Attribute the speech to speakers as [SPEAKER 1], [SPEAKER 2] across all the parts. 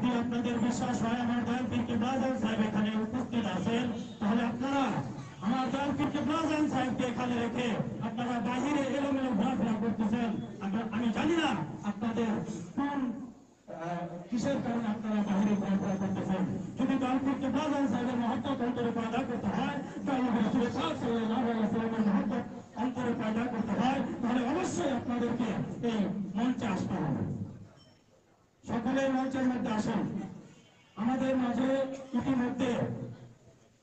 [SPEAKER 1] যদি আপনাদের বিশ্বাস হয় আমার দয়াল পীর কিবলা আযম সাহেব এখানে উপস্থিত আছেন, তাহলে আপনারা আমার দয়াল পীর কিবলা আযম সাহেবকে এখানে রেখে আপনারা বাহিরে এলোমেলো ঘোরাফেরা করতেছেন। আমি জানি না আপনাদের কোন কিসের কারণে আপনারা বাহিরে ঘোরাফেরা করতেছেন। যদি দয়াল পীর কিবলা আযম সাহেবের মহব্বত অন্তরে পয়দা করতে হয়, দয়াল নবী রাসূল পাক সাল্লাল্লাহু আলাইহি ওয়াসাল্লামের মহব্বত অন্তরে পয়দা করতে হয়, তাহলে অবশ্যই আপনাদেরকে এই মঞ্চে আসতে হবে। সকলে মঞ্চের মধ্যে আসেন। আমাদের মাঝে ইতিমধ্যে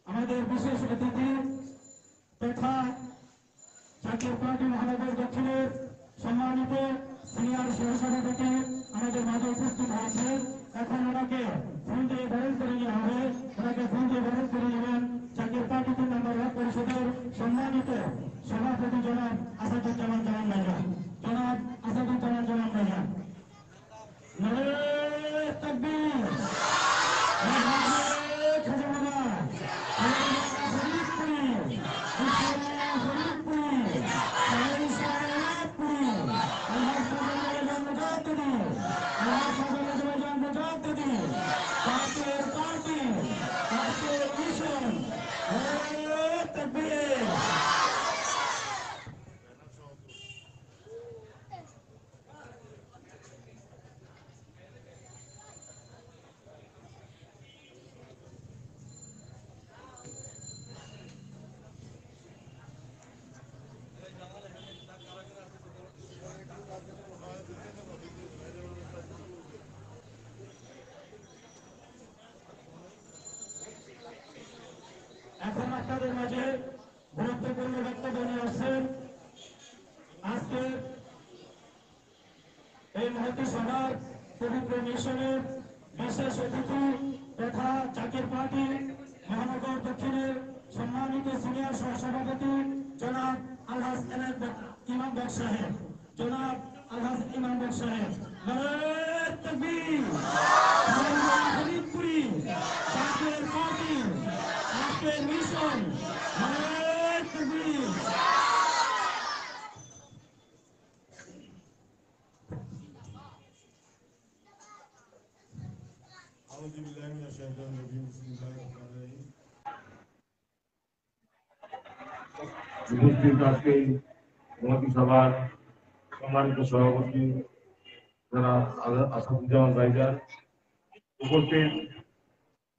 [SPEAKER 1] আমাদের বিশেষ অতিথি তথা জাতীয় পার্টি মহানগর দক্ষিণের সম্মানিত সিনিয়র সহসভাপতি আমাদের মাঝে উপস্থিত হয়েছে। এখন ওনাকে ফুল দিয়ে বরণ করে নেওয়া হবে। ওনাকে ফুল দিয়ে বরণ করে নেবেন জাতীয় পার্টি 3 নম্বর ওয়ার্ড পরিষদের সম্মানিত সভাপতি জনাব আসাদুজ্জামান জামান ভাইজান। জনাব আসাদুজ্জামান জামান ভাইজান। নারে তাকবীর, এখন আপনাদের মাঝে গুরুত্বপূর্ণ বক্তব্য নিয়ে আসছেন আজকে এই মহতী সভার পবিত্র মিশনের বিশেষ অতিথি তথা জাতীয় পার্টি মহানগর দক্ষিণের সম্মানিত সিনিয়র সহসভাপতি জনাব আলহাজ ইমাম বক্স সাহেব। জনাব আলহাজ ইমাম বক্স সাহেব। নারে তাকবীর, ফরিদপুরি জাতীয় পার্টি আজকের মিশন। নারে তাকবীর।
[SPEAKER 2] উপস্থিত আজকে মহতী সভার সম্মানিত সভাপতি জনাব আসাদুজ্জামান ভাইজান, উপস্থিত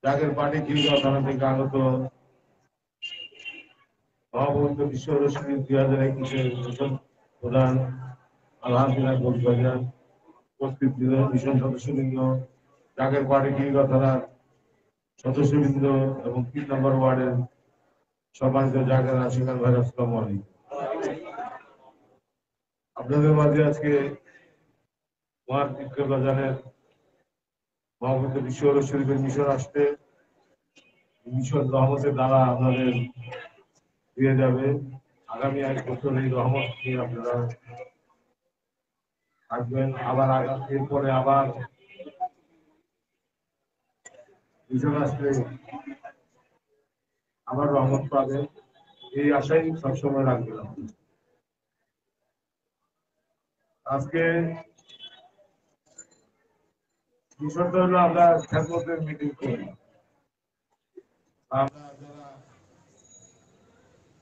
[SPEAKER 2] জাতীয় পার্টি খিলগাঁও থানা থেকে আগত মহাপবিত্র বিশ্ব রশ্মি 2021 প্রধান আলহামদুলিল্লাহ ভাইজান, উপস্থিত মিশন সদস্যবৃন্দ, জাতীয় পার্টি খিলগাঁও থানার সদস্যবৃন্দ এবং 3 নম্বর ওয়ার্ডের সম্মানিত জায়গা আশিকান ভাই, আসসালামু আলাইকুম। আপনাদের মাঝে আজকে মহান বাজারের মহাপবিত্র বিশ্ব শরীফের মিশন আসতে, মিশন রহমতের দ্বারা আপনাদের দিয়ে যাবে। আগামী 1 বছর এই রহমত নিয়ে আপনারা থাকবেন। আবার এরপরে আবার মিশন আসলে আবার রহমত পাবে, এই আশাই সবসময় রাখবেন। আজকে বিষয়টা হলো আমরা খেদমতের মিটিং করি। আমরা যারা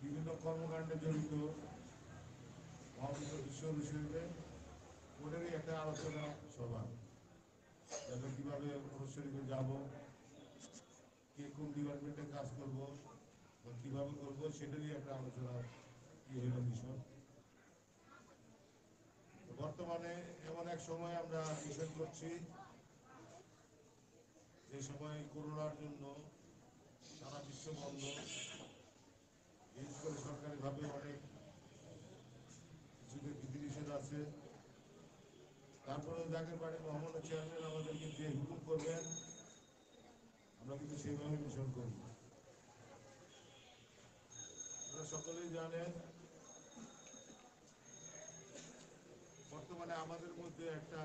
[SPEAKER 2] বিভিন্ন কর্মকাণ্ডে জড়িত মহাপবিত্র বিশ্ব শরীফে ওদেরই একটা আলোচনা সভা, যাতে কিভাবে শরীফে যাব, কে কোন ডিপার্টমেন্টে কাজ করব বা কিভাবে করবো, সেটারই একটা আলোচনা মিশন। বর্তমানে এমন এক সময় আমরা মিশন করছি, যে সময় করোনার জন্য সারা বিশ্ব বন্ধ, বিশেষ করে সরকারিভাবে অনেক কিছুতে বিধিনিষেধ আছে। তারপরে জাতীয় পার্টি মহামান্য চেয়ারম্যান আমাদেরকে যে হুকুম করবেন আমরা কিন্তু সেইভাবে মিশন করব। আপনারা সকলেই জানেন বর্তমানে আমাদের মধ্যে একটা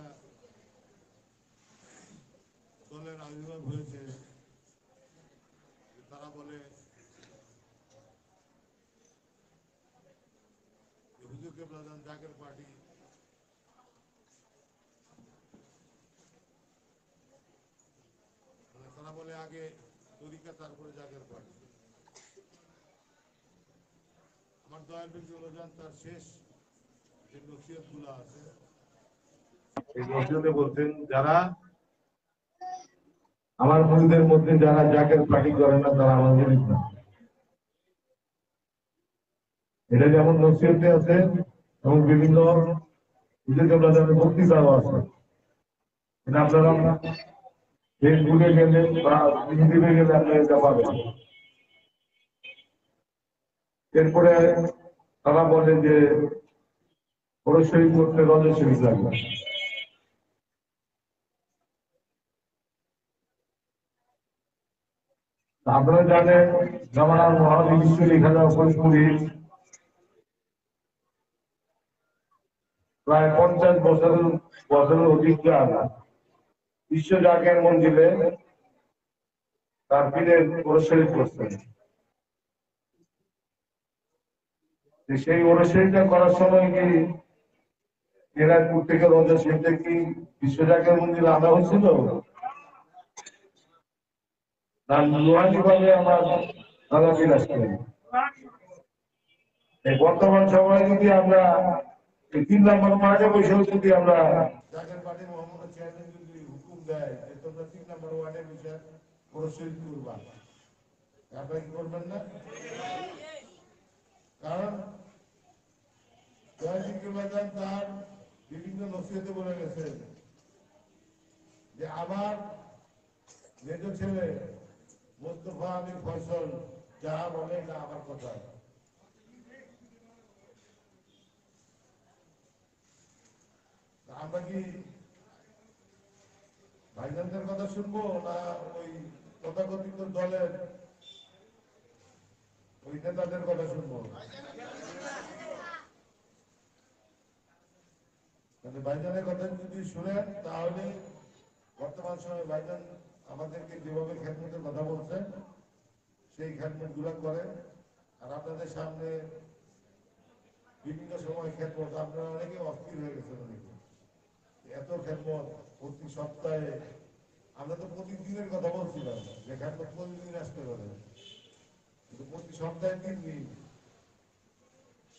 [SPEAKER 2] দলের আবির্ভাব হয়েছে, তারা বলে হুজুর কেবলাদান জাকের পার্টি বলে আগে তরিকা তারপরে জাগের পার্টি। আমার দয়াল ব্যক্তি অনুযান তার শেষ যে নসিহত গুলো আছে এই নসিহতে বলছেন যারা আমার মুরিদের মধ্যে যারা জাগের পার্টি করে না তারা আমার মুরিদ না। এটা যেমন নসিহতে আছে এবং বিভিন্ন বক্তৃতাও আছে। এটা আপনারা ফেসবুকে গেলে বা ইউটিউবে গেলে আপনি এটা পাবেন। এরপরে তারা বলে যে পরশরী করতে রজে শরীফ লাগবে। আপনারা জানেন জামানার মহাবী বিশ্ব লেখা যাওয়া ফরিদপুরি প্রায় 50 বছরের অভিজ্ঞতা বিশ্ব জাগের মন্দিরে তার পীরের পরশরী করছেন। সেই পরশরীটা করার সময় কি এরাজপুর থেকে রজা শরীফটা কি বিশ্ব জাগের মন্দিরে আনা হয়েছিল না লোহানি ভাবে আমার দাদা বিলাস করেন? এই বর্তমান সময়ে যদি আমরা এই 3 নম্বর ওয়ার্ডে বসেও যদি আমরা জাগের পার্টি মোহাম্মদ চেয়ারম্যান যদি হুকুম দেয় যে তোমরা 3 নম্বর ওয়ার্ডে বসে পরশরী করবা, আপনারা কি করবেন না? কারণ তার বিভিন্ন নসিহতে বলে গেছে যে আমার মেজ ছেলে মোস্তফা আমির ফয়সল যাহা বলে না আমার কথা। আমরা কি ভাইজানদের কথা শুনবো না ওই তথাকথিত দলের ওই নেতাদের কথা শুনবো? ভাইজানের কথা যদি শুনেন তাহলে বর্তমান সময়ে ভাইজান আমাদেরকে যেভাবে খেদমতের কথা বলছেন সেই খেদমত গুলা করেন। আর আপনাদের সামনে বিভিন্ন সময় খেদমত আপনারা অনেকে অস্থির হয়ে গেছেন, অনেকে এত খেদমত প্রতি সপ্তাহে। আমরা তো প্রতিদিনের কথা বলছিলাম যে খেদমত প্রতিদিন আসতে পারে, কিন্তু প্রতি সপ্তাহে 3 দিন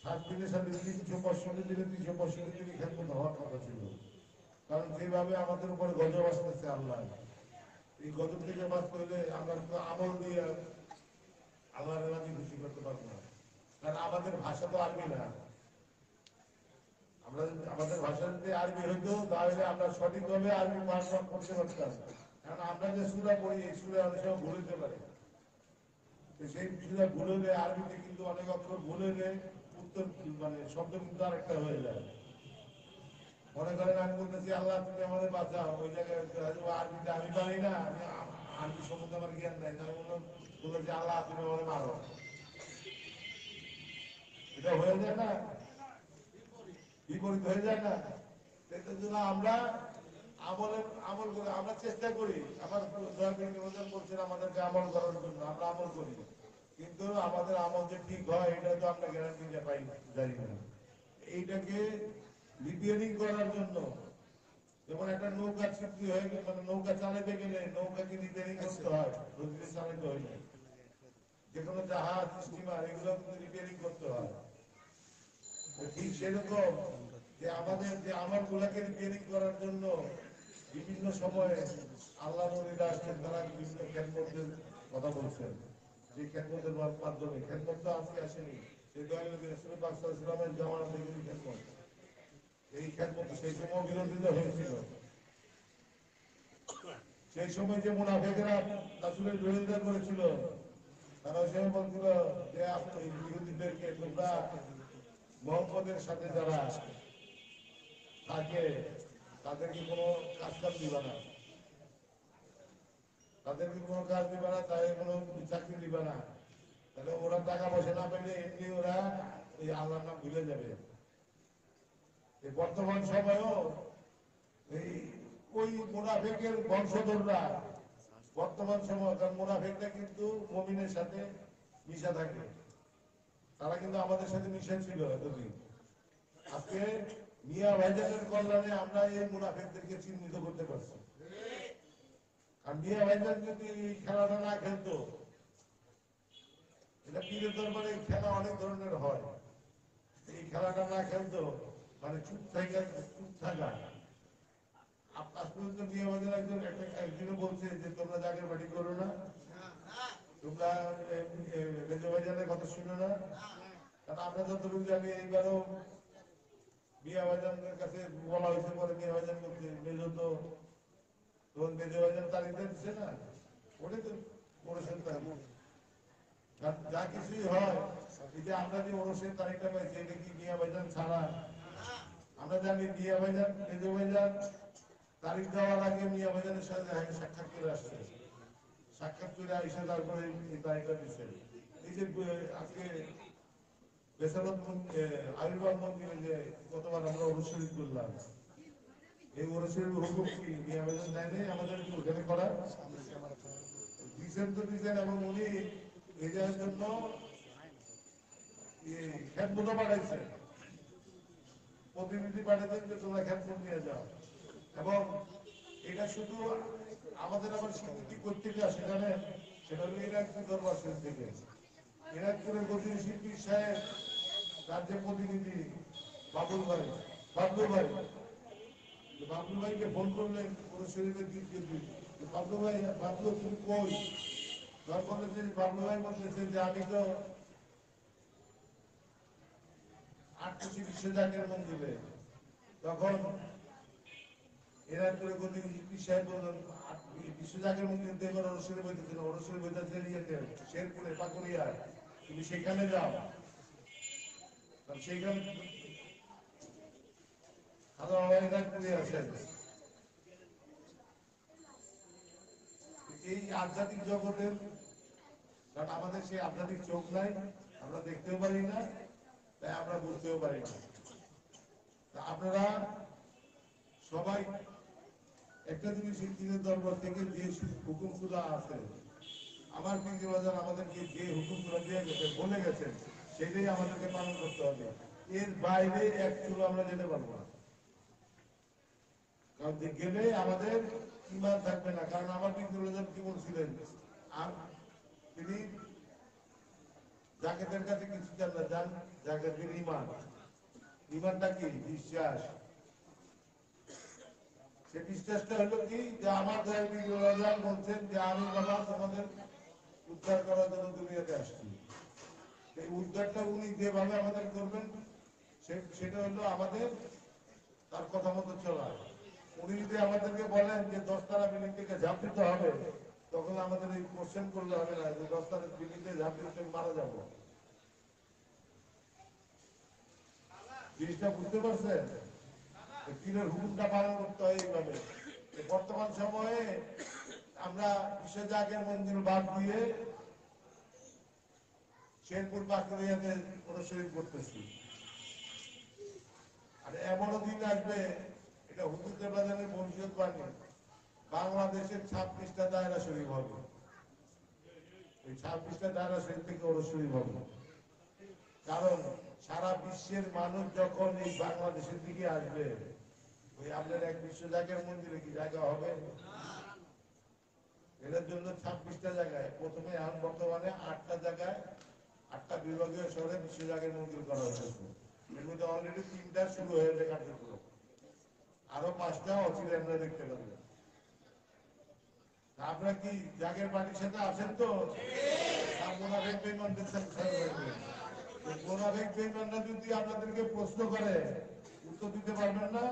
[SPEAKER 2] 7 দিনের সাথে 365 দিনে 365 দিনই খেদমত হওয়ার কথা ছিল। কারণ যেভাবে আমাদের উপরে গজব আসতেছে আল্লাহ, এই গজব থেকে বাঁচতে হলে আমরা তো আমল দিয়ে আল্লাহর রাজি খুশি করতে পারবো না। কারণ আমাদের ভাষা তো আরবি না। আমরা আমাদের ভাষা যদি আরবি হইতো তাহলে আমরা সঠিকভাবে আরবি পাঠ করতে পারতাম। কারণ আমরা যে সূরা পড়ি এই সূরা অনেক সময় ভুল হতে পারে। সেই সূরা ভুল হলে আরবিতে কিন্তু অনেক অক্ষর ভুল হলে উত্তর মানে শব্দ কিন্তু আরেকটা হয়ে যায়। মনে করেন আমি বলতেছি আল্লাহ তুমি আমাদের বাঁচাও, ওই জায়গায় আরবিতে আমি পারি না, আমি আরবি সম্বন্ধে আমার জ্ঞান নাই, তাহলে বলতেছি আল্লাহ তুমি আমাদের মারো। এটা হয়ে যায় না, বিপরীত হয়ে যায় না? এটার জন্য আমরা আমল করে আমরা চেষ্টা করি। আমার নিবেদন করছেন আমাদেরকে আমল করার জন্য, আমরা আমল করি, কিন্তু আমাদের আমল যে ঠিক হয় এটা তো আমরা গ্যারান্টি পাই জানি না। এইটাকে রিপেয়ারিং করার জন্য যেমন একটা নৌকা সৃষ্টি হয়ে গেলে মানে নৌকা চালাতে গেলে নৌকাকে রিপেয়ারিং করতে হয়, রোজগার চালাতে হয় না। যে কোনো জাহাজ স্টিমার এগুলো কিন্তু রিপেয়ারিং করতে হয়। ঠিক সেরকম যে আমাদের যে আমল গুলাকে রিপেয়ারিং করার জন্য বিভিন্ন সময়ে আল্লাহ নবীরা আসছেন, তারা বিভিন্ন খেদমতের কথা বলছেন। যে খেদমতের মাধ্যমে খেদমত তো আজকে আসেনি, সেই ইসলামের জামানা থেকে খেদমত, এই খেদমত সেই সময় বিরোধিতা হয়েছিল। সেই সময় যে মুনাফিকরা রাসূলের বিরোধিতা করেছিল তারা সে বলছিল যে এই ইহুদিদেরকে তোমরা মুহাম্মদের সাথে যারা থাকে তাদেরকে কোনো কাজ দিবা না, তাদেরকে কোনো কাজ দিবা না, তাদের কোনো চাকরি দিবা না, তাহলে ওরা টাকা পয়সা না পেলে এমনি ওরা ওই আল্লাহর নাম ভুলে যাবে। এই বর্তমান সময়েও এই ওই মুনাফিকের বংশধররা বর্তমান সময়, কারণ মুনাফিকটা কিন্তু মুমিনের সাথে মিশা থাকে, তারা কিন্তু আমাদের সাথে মিশা ছিল এতদিন। আজকে মিয়া ভাইজানের কল্যাণে আমরা এই মুনাফিকদেরকে চিহ্নিত করতে পারছি। আর আর মিয়া ভাইজান যদি এই খেলাটা না খেলতো, এটা পীরের দরবারে খেলা অনেক ধরনের হয়, এই খেলাটা না খেলতো মানে চুপ থাকা। আজ পর্যন্ত মিয়া ভাইজান একজনে বলছে যে তোমরা জাগের বাড়ি করো না, তোমরা মেজো ভাইজানের কথা শুনো না। কারণ আমরা যতটুকু জানি এইবারও মিয়া ভাইজানের কাছে বলা হয়েছে, পরে মিয়া ভাইজান বলছে মেজো তো তখন মেজো ভাইজান তারিখ দিচ্ছে না, ওটাই তো করেছেন। যা কিছুই হয়, এই যে আমরা যে ওরসের তারিখটা পাইছি এটা কি মিয়া ভাইজান ছাড়া? আমরা জানি মিয়া ভাইজান মেজো ভাইজান তারিখ দেওয়ার আগে মিয়া ভাইজানের সাথে সাক্ষাৎ করে আসছে, সাক্ষাৎ করে এসে তারপরে এই তারিখটা দিচ্ছে। এই যে আজকে বেসারত আবির্ভাব মন্দিরে যে গতবার আমরা অনুশীলন করলাম, এই অনুশীলন হুকুম কি মিয়া ভাইজান দেয়নি আমাদের ওখানে করা দিচ্ছেন তো দিচ্ছেন। এবং উনি এদের জন্য খেতমতো পাঠাইছে, প্রতিনিধি পাঠাইছেন যে তোমরা খেতমত নিয়ে যাও। এবং এটা শুধু আমাদের আবার স্বীকৃতি করতে সেখানে, সেটা হলো ইরাকপুর দরবার শরীফ থেকে। ইরাকপুরের গতির শিল্পী সাহেব তার যে প্রতিনিধি বাবুল ভাইকে ফোন করলেন পুরো শরীরের দিক দিয়ে, বাবলু ভাই, বাবলু তুমি কই? তারপরে যে বাবলু ভাই বলতেছেন যে আমি তো ৮ বিশ্বজাগের মন্দিরে। তখন এরাকপুরের গতির শিল্পী সাহেব বললেন বিশ্বজাগের মন্দির তো এবার অরসরে বইতেছে না, অরসরে বইতেছে ইয়েতে শেরপুরে পাকুড়িয়ায়, তুমি সেখানে যাও। সেইখানে এই আধ্যাত্মিক জগতের, কারণ আমাদের সেই আধ্যাত্মিক চোখ নাই, আমরা দেখতেও পারি না, তাই আমরা বুঝতেও পারি না। আপনারা সবাই একটা জিনিস পীরের দরবার থেকে যে হুকুমগুলো আছে, আমার পীর বাজার আমাদেরকে যে হুকুমগুলো দিয়ে গেছে বলে গেছেন, সেটাই আমাদেরকে পালন করতে হবে। এর বাইরে এক চুলো আমরা যেতে পারবো না, কারণ গেলে আমাদের ইমান থাকবে না। কারণ আমার পীর বাজার কি বলছিলেন, আর তিনি জাকেতের কাছে কিছু চান না, যান জাকেতের ইমান। ইমানটা কি? বিশ্বাস। সে বিশ্বাসটা হলো কি যে আমার দয়াল বলছেন যে আমি বাবা তোমাদের উদ্ধার করার জন্য দুনিয়াতে আসছি। এই উদ্ধারটা উনি যেভাবে আমাদের করবেন সেটা হলো আমাদের তার কথা মতো চলা। উনি যদি আমাদেরকে বলেন যে 10তলা বিল্ডিং থেকে ঝাঁপ দিতে হবে, তখন আমাদের এই কোশ্চেন করলে হবে না যে 10তলা বিল্ডিং থেকে ঝাঁপ দিতে মারা যাবো। জিনিসটা বুঝতে পারছেন? পীরের হুকুমটা পালন করতে হয় এইভাবে। বর্তমান সময়ে আমরা বিশ্বজাগের মন্দির বাদ দিয়ে শেরপুর পাকুড়িয়াতে অনুশীলন করতেছি। আর এমনও দিন আসবে, এটা হুজুরদের বাজারের ভবিষ্যৎবাণী, বাংলাদেশের 26টা দায়রা শরীফ হবে। এই 26টা দায়রা শরীফ থেকে অনুশীলন হবে। কারণ সারা বিশ্বের মানুষ যখন এই বাংলাদেশের দিকে আসবে, ওই আপনার এক বিশ্বজাগের মন্দিরে কি জায়গা হবে? এটার জন্য 26টা জায়গায়, প্রথমে এখন বর্তমানে 8টা জায়গায়, 8টা বিভাগীয় শহরে বিশ্বজাগের মন্দির করা হয়েছে। এর মধ্যে অলরেডি 3টা শুরু হয়েছে কার্যক্রম, আরো 5টা অচিরে আমরা দেখতে পাবো। আপনারা কি জাগের পার্টির সাথে আছেন তো? মোনাফেক বেঈমানদের সাথে মোনাফেক বেঈমানরা যদি আপনাদেরকে প্রশ্ন করে উত্তর দিতে পারবেন না।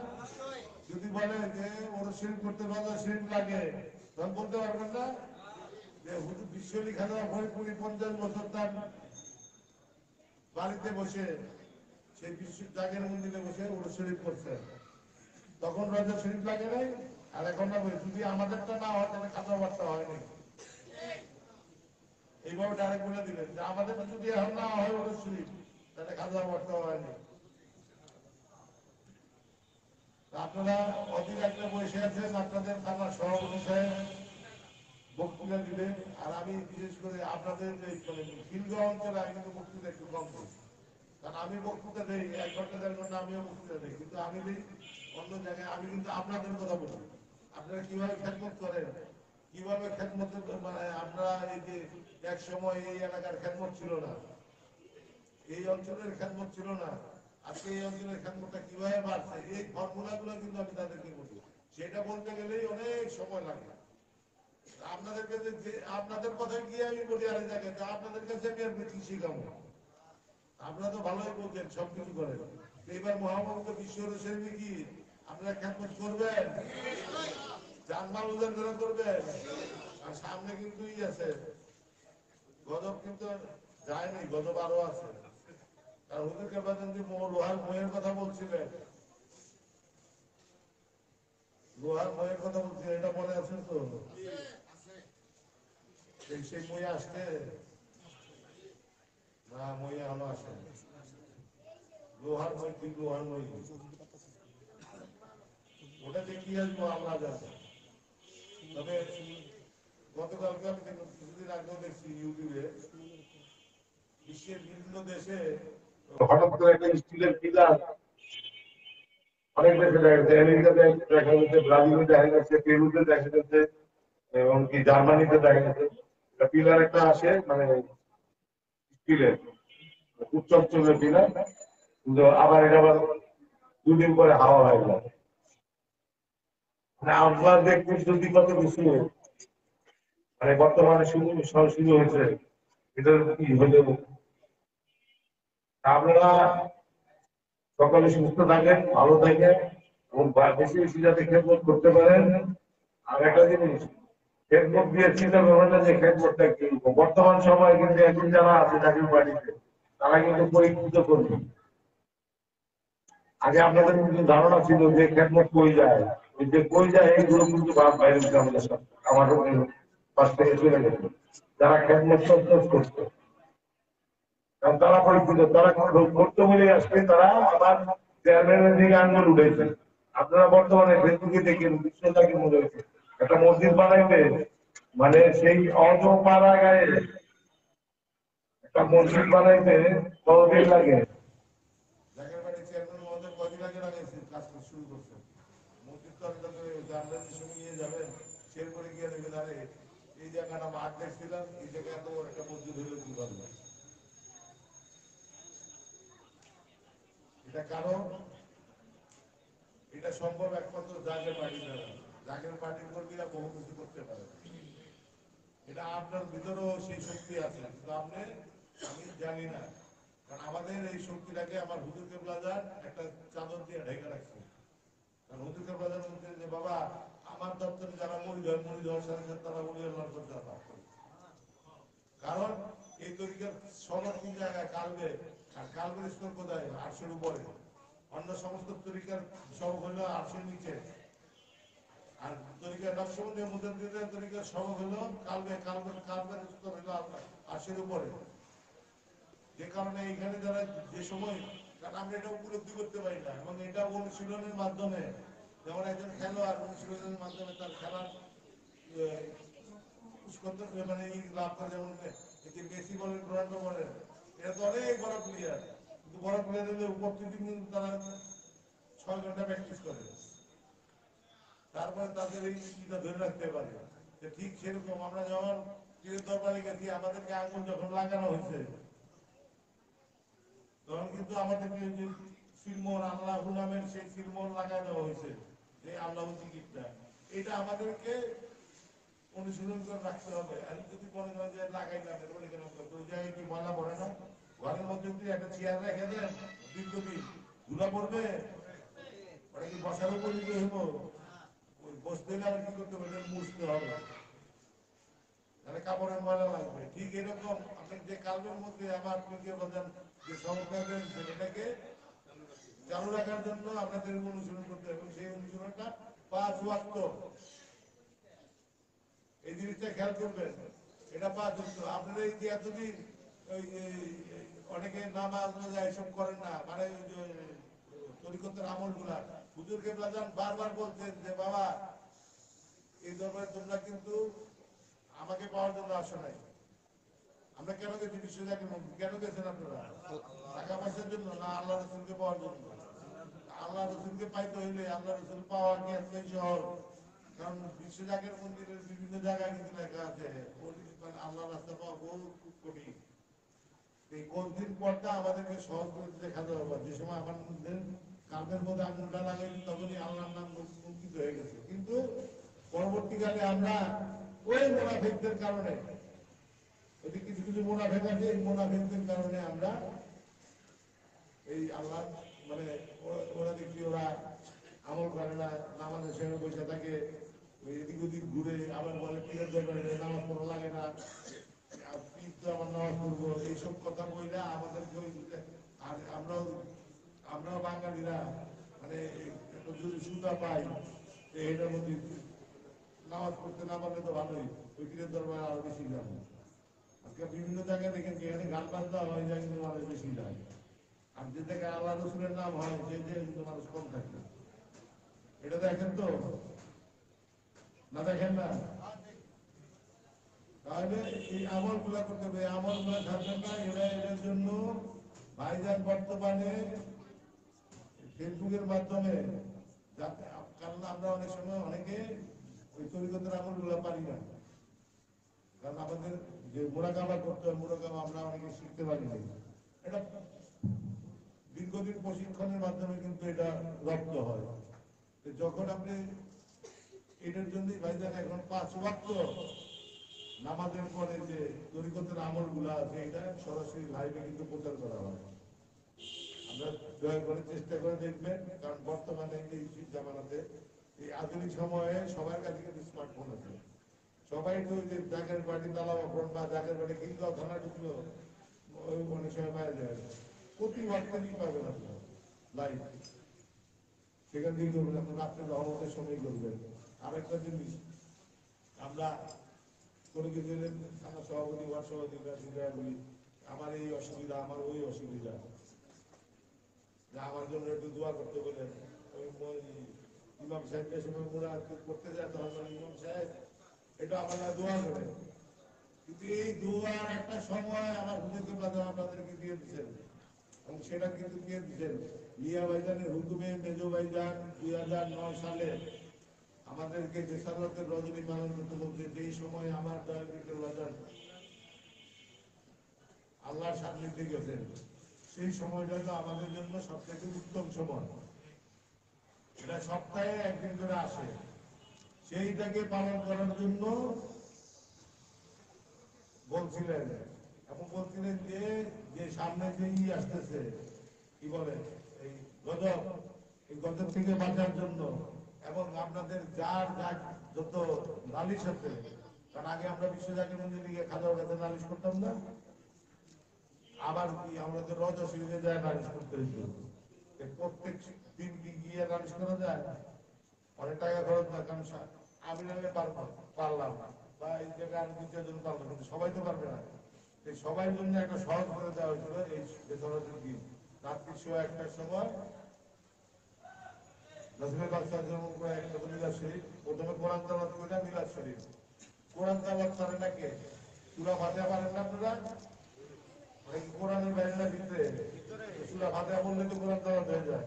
[SPEAKER 2] যদি বলে যে ওর শরীর করতে পারলে শরীর লাগে, তখন বলতে পারবেন না যে হুজুর বিশ্বলি খাজা ফরিদপুরি 50 বছর তার বাড়িতে বসে সেই বিশ্ব জাগের মন্দিরে বসে ওর শরীর করছে, তখন রাজা শরীফ লাগে নাই। আর এখন না, যদি আমাদেরটা না হয় তাহলে কথাবার্তা হয়নি। এইভাবে ডাইরেক্ট বলে দিলেন যে আমাদের যদি এখন না হয় ওর শরীফ, তাহলে কথাবার্তা হয়নি। আপনারা অধীর একটা বসে আছেন, আপনাদের থানার সভাপতি সাহেব বক্তৃতা দিবেন। আর আমি বিশেষ করে আপনাদের মানে ফিল্ড অঞ্চলে আমি কিন্তু বক্তৃতা একটু কম করি, কারণ আমি বক্তৃতা দেই 1 ঘন্টা 1.5 ঘন্টা আমিও বক্তৃতা দিই, কিন্তু আমি দিই অন্য জায়গায়। আমি কিন্তু আপনাদের কথা বলি, আপনারা কিভাবে খেদমত করেন কিভাবে খেদমত, মানে আমরা এই যে এক সময় এই এলাকার খেদমত ছিল না, এই অঞ্চলের খেদমত ছিল না, আজকে এই অঞ্চলের খেদমতটা কিভাবে বাড়ছে, এই ফর্মুলা গুলো কিন্তু আমি তাদেরকে বলি। সেটা বলতে গেলেই অনেক সময় লাগে। আপনাদের কাছে যে আপনাদের কথায় গিয়ে আমি বলি আরেক জায়গায়, আপনাদের কাছে আমি আর বেশি শিখাবো। আপনারা তো ভালোই বলছেন, সবকিছু করেন। এবার মহামত বিশ্ব শরীফে কি আপনারা খেদমত করবেন, জানমাল উজান করে করবেন। আর সামনে কিন্তু ই আছে, গজব কিন্তু যায়নি, গজব আরো আছে। আর হুজুরকে বাদেন যে লোহার ময়ের কথা বলছিলেন, লোহার ময়ের কথা বলছিলেন, এটা মনে আছে তো? সেই মই আসছে না, মই এখনো আসে। লোহার মই, ঠিক লোহার মই, ওটা যে কি আসবো আমরা জানি। তবে গতকালকে আমি কিছুদিন আগেও দেখছি ইউটিউবে, বিশ্বের বিভিন্ন দেশে হঠাৎ করে একটা স্টিলের পিলার অনেক দেশে দেখা গেছে, আমেরিকাতে দেখা গেছে, ব্রাজিলে দেখা গেছে, পেরুতে দেখা গেছে, এবং কি জার্মানিতে দেখা গেছে। পিলার একটা আসে, মানে স্টিলের উচ্চ অঞ্চলের পিলার, কিন্তু আবার এটা আবার দুদিন পরে হাওয়া হয়ে যায়। মানে আমরা দেখছি যদি কত কিছু, মানে বর্তমানে শুরু হয়েছে, এটা কি হলে আপনারা সকলে সুস্থ থাকেন, ভালো থাকেন, এবং বেশি বেশি যাতে খেদমত করতে পারেন। আর একটা জিনিস, খেদমত দিয়ে চিন্তা করবেন না যে খেদমতটা কি। বর্তমান সময় কিন্তু এখন যারা আছে চাকরির বাড়িতে, তারা কিন্তু পরীক্ষিত করবে। আগে আপনাদের কিন্তু ধারণা ছিল যে খেদমত কই যায়, ওই যে কই যায় এইগুলো কিন্তু ভাব বাইরে আমাদের সাথে আমাদের পাশ থেকে চলে গেছে। যারা খেদমত করতো, কারণ তারা পরীক্ষিত, তারা করতে বলে আসবে, তারা আবার চেয়ারম্যানের দিকে আঙ্গুল উঠেছে। আপনারা বর্তমানে ফেসবুকে দেখেন, বিশ্বটাকে মনে হয়েছে একটা মসজিদ বানাইতে, মানে সেই অজপাড়া গায়ে একটা মসজিদ বানাইতে কতদিন লাগে। জায়গার বাড়ি চেয়ারম্যান মহোদয় কদিন আগে লাগাইছে, কাজ শুরু করছে। মসজিদ তো আপনাদের সঙ্গে নিয়ে যাবেন, সেল করে গিয়ে দেখবেন আরে এই জায়গাটা মাঠ দেখছিলাম, এই জায়গায় এত বড় একটা মসজিদ হইলো কি পারবে। এটা কারণ এটা সম্ভব একমাত্র জাগের পার্টি দ্বারা। জাগের পার্টির কর্মীরা বহু কিছু করতে পারে। এটা আপনার ভিতরেও সেই শক্তি আছে, কিন্তু আমি জানি না। কারণ আমাদের এই শক্তিটাকে আমার হুজুরকে ব্লাজার একটা চাদর দিয়ে ঢেকে রাখছে। কারণ হুজুরকে ব্লাজার বলতে যে বাবা, আমার দপ্তরে যারা মরিদ হওয়ার সাথে সাথে তারা উনি আল্লাহর করতে পারে। কারণ এই তরিকার সবার তিন জায়গায় কালবে, আর কালবের স্তর কোথায়? 800-এর উপরে। অন্য সমস্ত তরিকার সব হলো 800-এর নিচে। আর তরিকার নকশবন্দি মুজাদ্দিদের তরিকার সব হলো কালবের স্তর হলো 800-এর উপরে। যে কারণে এইখানে যারা যে সময়, কারণ আমরা এটা উপলব্ধি করতে পারি না, এবং এটা অনুশীলনের মাধ্যমে, যেমন একজন খেলোয়াড় অনুশীলনের মাধ্যমে তার খেলার মানে লাভ করে। যেমন মেসি বলেন, রোনাল্ডো বলেন, এরা তো অনেক বড় প্লেয়ার, কিন্তু বড় প্লেয়ারদের উপস্থিতি কিন্তু তারা 6 ঘন্টা প্র্যাকটিস করে, তারপরে তাদের এই ইটা ধরে রাখতে পারে। ঠিক সেরকম আমরা যখন পীরের দরবারে গেছি, আমাদেরকে আঙুল যখন লাগানো হয়েছে, তখন কিন্তু আমাদেরকে যে সিলমোহর, আল্লাহ নামের সেই সিলমোহর লাগাই দেওয়া হয়েছে, যে আল্লাহ টিকিটটা, এটা আমাদেরকে অনুশীলন করে রাখতে হবে। আর যদি মনে করেন যে লাগাই না, ওই জায়গায় কি ময়লা পড়ে না? ঘরের মধ্যে যদি একটা চেয়ার রেখে দেন, দীর্ঘদিন ধুলা পড়বে, ওটা কি বসার উপর দিতে হইব? ওই বসতে গেলে কি করতে হবে? মুছতে হবে, তাহলে কাপড়ের ময়লা লাগবে। ঠিক এরকম আপনি যে কালবের মধ্যে আমার আপনাকে বলেন যে সংস্কারের সেটাকে চালু রাখার জন্য আপনাদের অনুশীলন করতে হবে, এবং সেই অনুশীলনটা 5 ওয়াক্ত। এই জিনিসটা খেয়াল করবেন, এটা 5 ওয়াক্ত। আপনারা এই যে এতদিন ওই অনেকে নামাজ রোজা এসব করেন না, মানে তরিকতের আমল গুলা, হুজুরকে বারবার বলছেন যে বাবা, এই দরবারে তোমরা কিন্তু আমাকে পাওয়ার জন্য আসো নাই। আমরা কেন গেছি বিশ্বজাকে? কেন গেছেন আপনারা? টাকা পয়সার জন্য না, আল্লাহ রসুলকে পাওয়ার জন্য? আল্লাহ রসুলকে পাইতে হইলে আল্লাহ রসুল পাওয়া কি আজকে সহজ? কারণ বিশ্বজাগের মন্দিরের বিভিন্ন জায়গায় কিন্তু লেখা আছে মানে আল্লাহ রাস্তা পাওয়া বহু খুব কঠিন। এই কঠিন পথটা আমাদেরকে সহজ করে দেখাতে হবে। যে সময় আমাদের কাঁধের মধ্যে আঙুলটা লাগাই তখনই আল্লাহর নাম মুক্তিত হয়ে গেছে। কিন্তু পরবর্তীকালে আমরা ওই মোনাফিকদের কারণে, ওই কিছু কিছু মোনাফিক আছে, এই মোনাফিকদের কারণে আমরা এই আল্লাহ মানে ওরা দেখি ওরা আমল করে না, নামাজের সময় বসে থাকে, ওই এদিক ওদিক ঘুরে আবার বলে পীরের দরবারে নামাজ পড়া লাগে না, পীর তো আমার নামাজ পড়বো, এইসব কথা বইলা আমাদেরকে আর আমরাও বাঙালিরা মানে একটা যদি সুতা পাই এটার মধ্যে নামাজ পড়তে না পারলে তো ভালোই, ওই পীরের দরবারে আরো বেশি যাবো। আজকে বিভিন্ন জায়গায় দেখেন যেখানে গান বাজনা হয় যায় কিন্তু মানুষ বেশি যায়, আর যে জায়গায় আল্লাহ রসুলের নাম হয় সেই জায়গায় কিন্তু মানুষ কম থাকে। এটা দেখেন তো না, দেখেন না? তাহলে এই আমল গুলা করতে হবে, আমল গুলা থাকবে না। এটার জন্য ভাইজান বর্তমানে ফেসবুকের মাধ্যমে কারণ আমরা অনেক সময় অনেকে ওই তরিকতের আমল গুলা পারি না, কারণ আমাদের যে মোরাকাবা করতে হয় মোরাকাবা আমরা অনেকে শিখতে পারি না। এটা দীর্ঘদিন প্রশিক্ষণের মাধ্যমে কিন্তু এটা রপ্ত হয়। যখন আপনি এটার জন্যই ভাইজান এখন 5 ওয়াক্ত নামাজের পরে যে তরিকতের আমল গুলা আছে এটা সরাসরি লাইভে কিন্তু প্রচার করা হয়। আমরা দয়া করে চেষ্টা করে দেখবেন, কারণ বর্তমানে এই জামানাতে এই আধুনিক সময়ে সবার কাছে কিন্তু স্মার্টফোন আছে। সবাই তো যে জাগের বাড়ি তালাবা ফোন বা জাগের বাড়ি কিন্তু থানা ঢুকলো ওই অনেক সময় পাওয়া যায়, প্রতি ওয়াক্তেই পাবেন আপনার লাইভ, সেখান থেকে করবেন আপনার রাত্রে রহমতের সময় করবেন। আরেকটা জিনিস, আমরা কোনো কিছু থানা সভাপতি ওয়ার্ড সভাপতিরা বলি আমার এই অসুবিধা, আমার ওই অসুবিধা, আমার জন্য একটু দোয়া করতে বলেন। ওই ইমাম সাহেবের সময় ওরা করতে যায় তখন ইমাম সাহেব এটা আমরা দোয়া করে, কিন্তু এই দোয়ার একটা সময় আমার হুজুরকে বাজার আপনাদেরকে দিয়ে দিচ্ছেন, এবং সেটা কিন্তু দিয়ে দিচ্ছেন মিয়া ভাইজানের হুকুমে মেজো ভাইজান 2009 সালে আমাদেরকে দেশালতের রজনী পালন করতে বলতে, যেই সময় আমার দয়াবিকের বাজার আল্লাহর সান্নিধ্যে গেছেন, সেই সময়টা তো আমাদের জন্য সবথেকে উত্তম সময়। এটা সপ্তাহে একদিন করে আসে, সেইটাকে পালন করার জন্য বলছিলেন, এবং বলছিলেন যে সামনে যে আসতেছে কি বলে এই গজব, এই গজব থেকে বাঁচার জন্য, এবং আপনাদের যার যার যত নালিশ আছে, কারণ আগে আমরা বিশ্বজাতি মন্দিরে গিয়ে খাজা কাছে নালিশ করতাম না, আবার কি আমরা তো রজ শরীরে যায় নালিশ করতে হইতো, প্রত্যেক দিন কি গিয়ে নালিশ করা যায়? অনেক টাকা খরচ না, কারণ আমি নাহলে পারলাম না, বা এই জায়গায় আমি 2-4 জন পারলাম, কিন্তু সবাই তো পারবে না। এই সবাই জন্য একটা সহজ করে দেওয়া হয়েছিল এই বেসরকারি দিন রাত্রি 1:00-1টার সময় নজরুল বাদশাহ একটা মিলাদ শরীফ, প্রথমে কোরআন তেলাওয়াত করে মিলাদ শরীফ। কোরআন তেলাওয়াত করে না কে? সূরা ফাতিহা পারেন না আপনারা? কোরআনের বাইরে না ভিতরে? সূরা ফাতিহা বললে তো কোরআন তেলাওয়াত হয়ে যায়।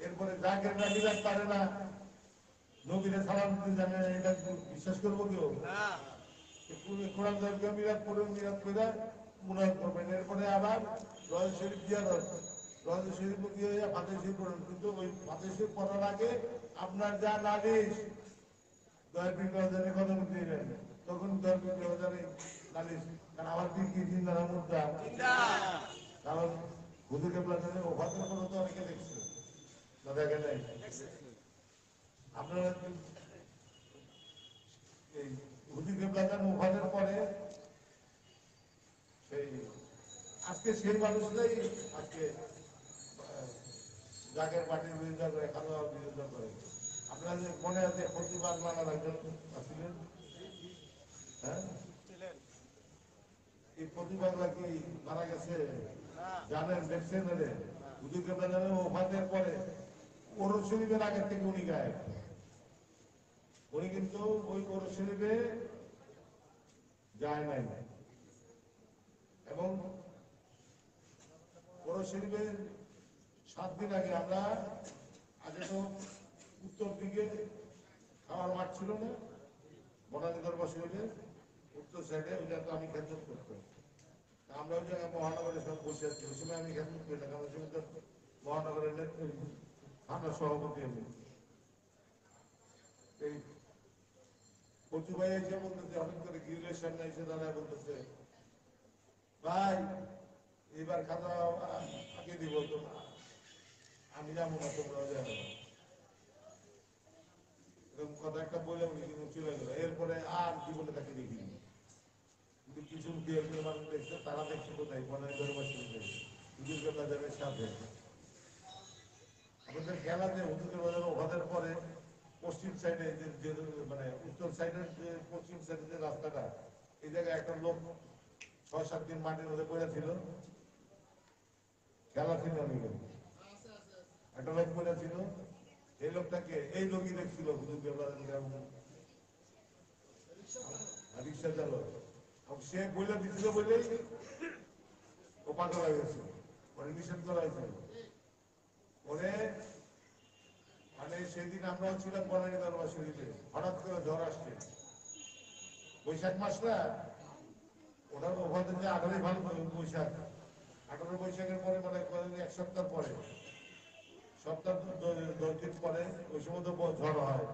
[SPEAKER 2] এরপরে যাকে মিলাদ পারে না, নবীরে সালাম দিতে জানে না, এটা বিশ্বাস করবো কেউ? কোরআন তেলাওয়াত মিলাদ পড়ে মিলাদ করে মুনাজাত করবেন। এরপরে আবার রয় শরীফ দিয়া রয় শরীফ দিয়ে ফাতিহা শরীফ পড়েন, কিন্তু ওই ফাতিহা শরীফ পড়ার আগে আপনার যা নালিশ দয়াবিক বাজারে কথা বলতে দিলেন, তখন দয়াবিক বাজারে নালিশ, কারণ আমার কি জিন্দার মুদ্রা, কারণ হুজুরকে প্লাজারে ওভাতের পরে তো অনেকে দেখছে না, দেখে নাই আপনারা এই হুজুরকে প্লাজার ওভাতের পরে সেই আজকে সেই মানুষরাই আজকে জাগের পার্টির বিরোধিতা করে, খাওয়া বিরোধিতা করে। আপনার যে মনে আছে প্রতিবাদ মানার একজন ছিলেন, হ্যাঁ, এই প্রতিবাদরা কি মারা গেছে জানেন? দেখছেন? হুজুরকে প্লাজারে ওভাতের পরে ওরস শরীফের আগের থেকে উনি গায়েব, উনি কিন্তু ওই ওরস শরীফে যায় নাই, এবং ওরস শরীফের 7 দিন আগে আমরা আগে তো উত্তর দিকে খাওয়ার মাঠ ছিল না, বনানী দরবার শরীফের উত্তর সাইডে, ওই জায়গাটা আমি খেদমত করতাম। আমরা ওই জায়গায় মহানগরের সব বসে আছি, ওই সময় আমি খেদমত করি না, কারণ ওই সময় তো মহানগরের থানার সভাপতি আমি। এই কচু ভাই এসে বলতেছে, হঠাৎ করে গিরিলের সামনে এসে দাঁড়ায় বলতেছে, ভাই এবার খাতা আগে দিব, তো আমি যাবো না, তোমরাও যাবো না। এরকম কথা একটা বলে উনি কিন্তু চলে গেল। এরপরে আর জীবনে তাকে দেখিনি, কিন্তু কিছু দু একজন মানুষ দেখছে, তারা দেখছে কোথায় বনানী দরবার শরীফে হুজুরকে বাজারের সাথে। আমাদের খেলাতে হুজুরকে বাজার ওভাদের পরে পশ্চিম সাইডে যে মানে উত্তর সাইডের যে পশ্চিম সাইডের যে রাস্তাটা, এই জায়গায় একটা লোক 6-7 দিন মাটির মধ্যে পড়েছিল, খেলা ছিল অনেক, একটা লোক পড়েছিল। এই লোকটাকে এই লোকই দেখছিল হুজুরকে রিক্সা চালক, সে বইলে দিচ্ছিল বলেই ও পাগল হয়ে গেছে, পরে নিষেধ করা হয়েছিল। পরে মানে সেদিন আমরাও ছিলাম বনানী দরবার শরীফে, হঠাৎ করে ঝড় আসছে, বৈশাখ মাস না, ওটার ওখানে যে 18 ভালো বৈশাখ, 18 বৈশাখের পরে মানে 1 সপ্তাহ পরে, সপ্তাহ 10 দিন পরে ওই সময় তো ঝড় হয়।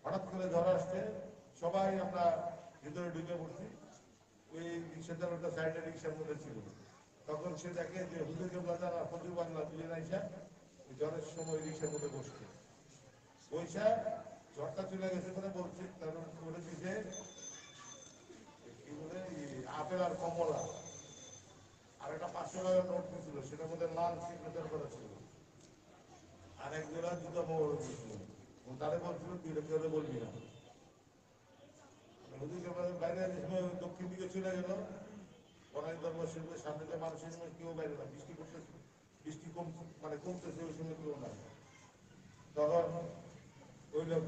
[SPEAKER 2] হঠাৎ করে ঝড় আসছে, সবাই আমরা ভিতরে ঢুকে পড়ছি। ওই রিক্সা চালকটা সাইডে রিক্সার মধ্যে ছিল, তখন সে দেখে যে হুজুরকে বাজার আর ফজর বাংলা দুজন আইসা ওই ঝড়ের সময় রিক্সার মধ্যে বসছে। পয়সা ঝড়টা চলে গেছে বলে বলছে, কারণ করে দিছে কি বলে আপেল আর কমলা, আর একটা 500 টাকার নোট দিয়েছিল, সেটার মধ্যে লাল সিগনেচার করা ছিল, আর এক জোড়া জুতো মোড় দিয়েছিল। তারে বলছিল তুই কেউ বলবি না। হুজুরকে বাইরে দক্ষিণ দিকে চলে গেল, বনানী দরবার শরীফের সামনে যে মানুষের সময় কেউ বাইরে না, বৃষ্টি করতেছে, বৃষ্টি কম মানে কমতেছে, ওই সময় কেউ না। তখন ওই লোক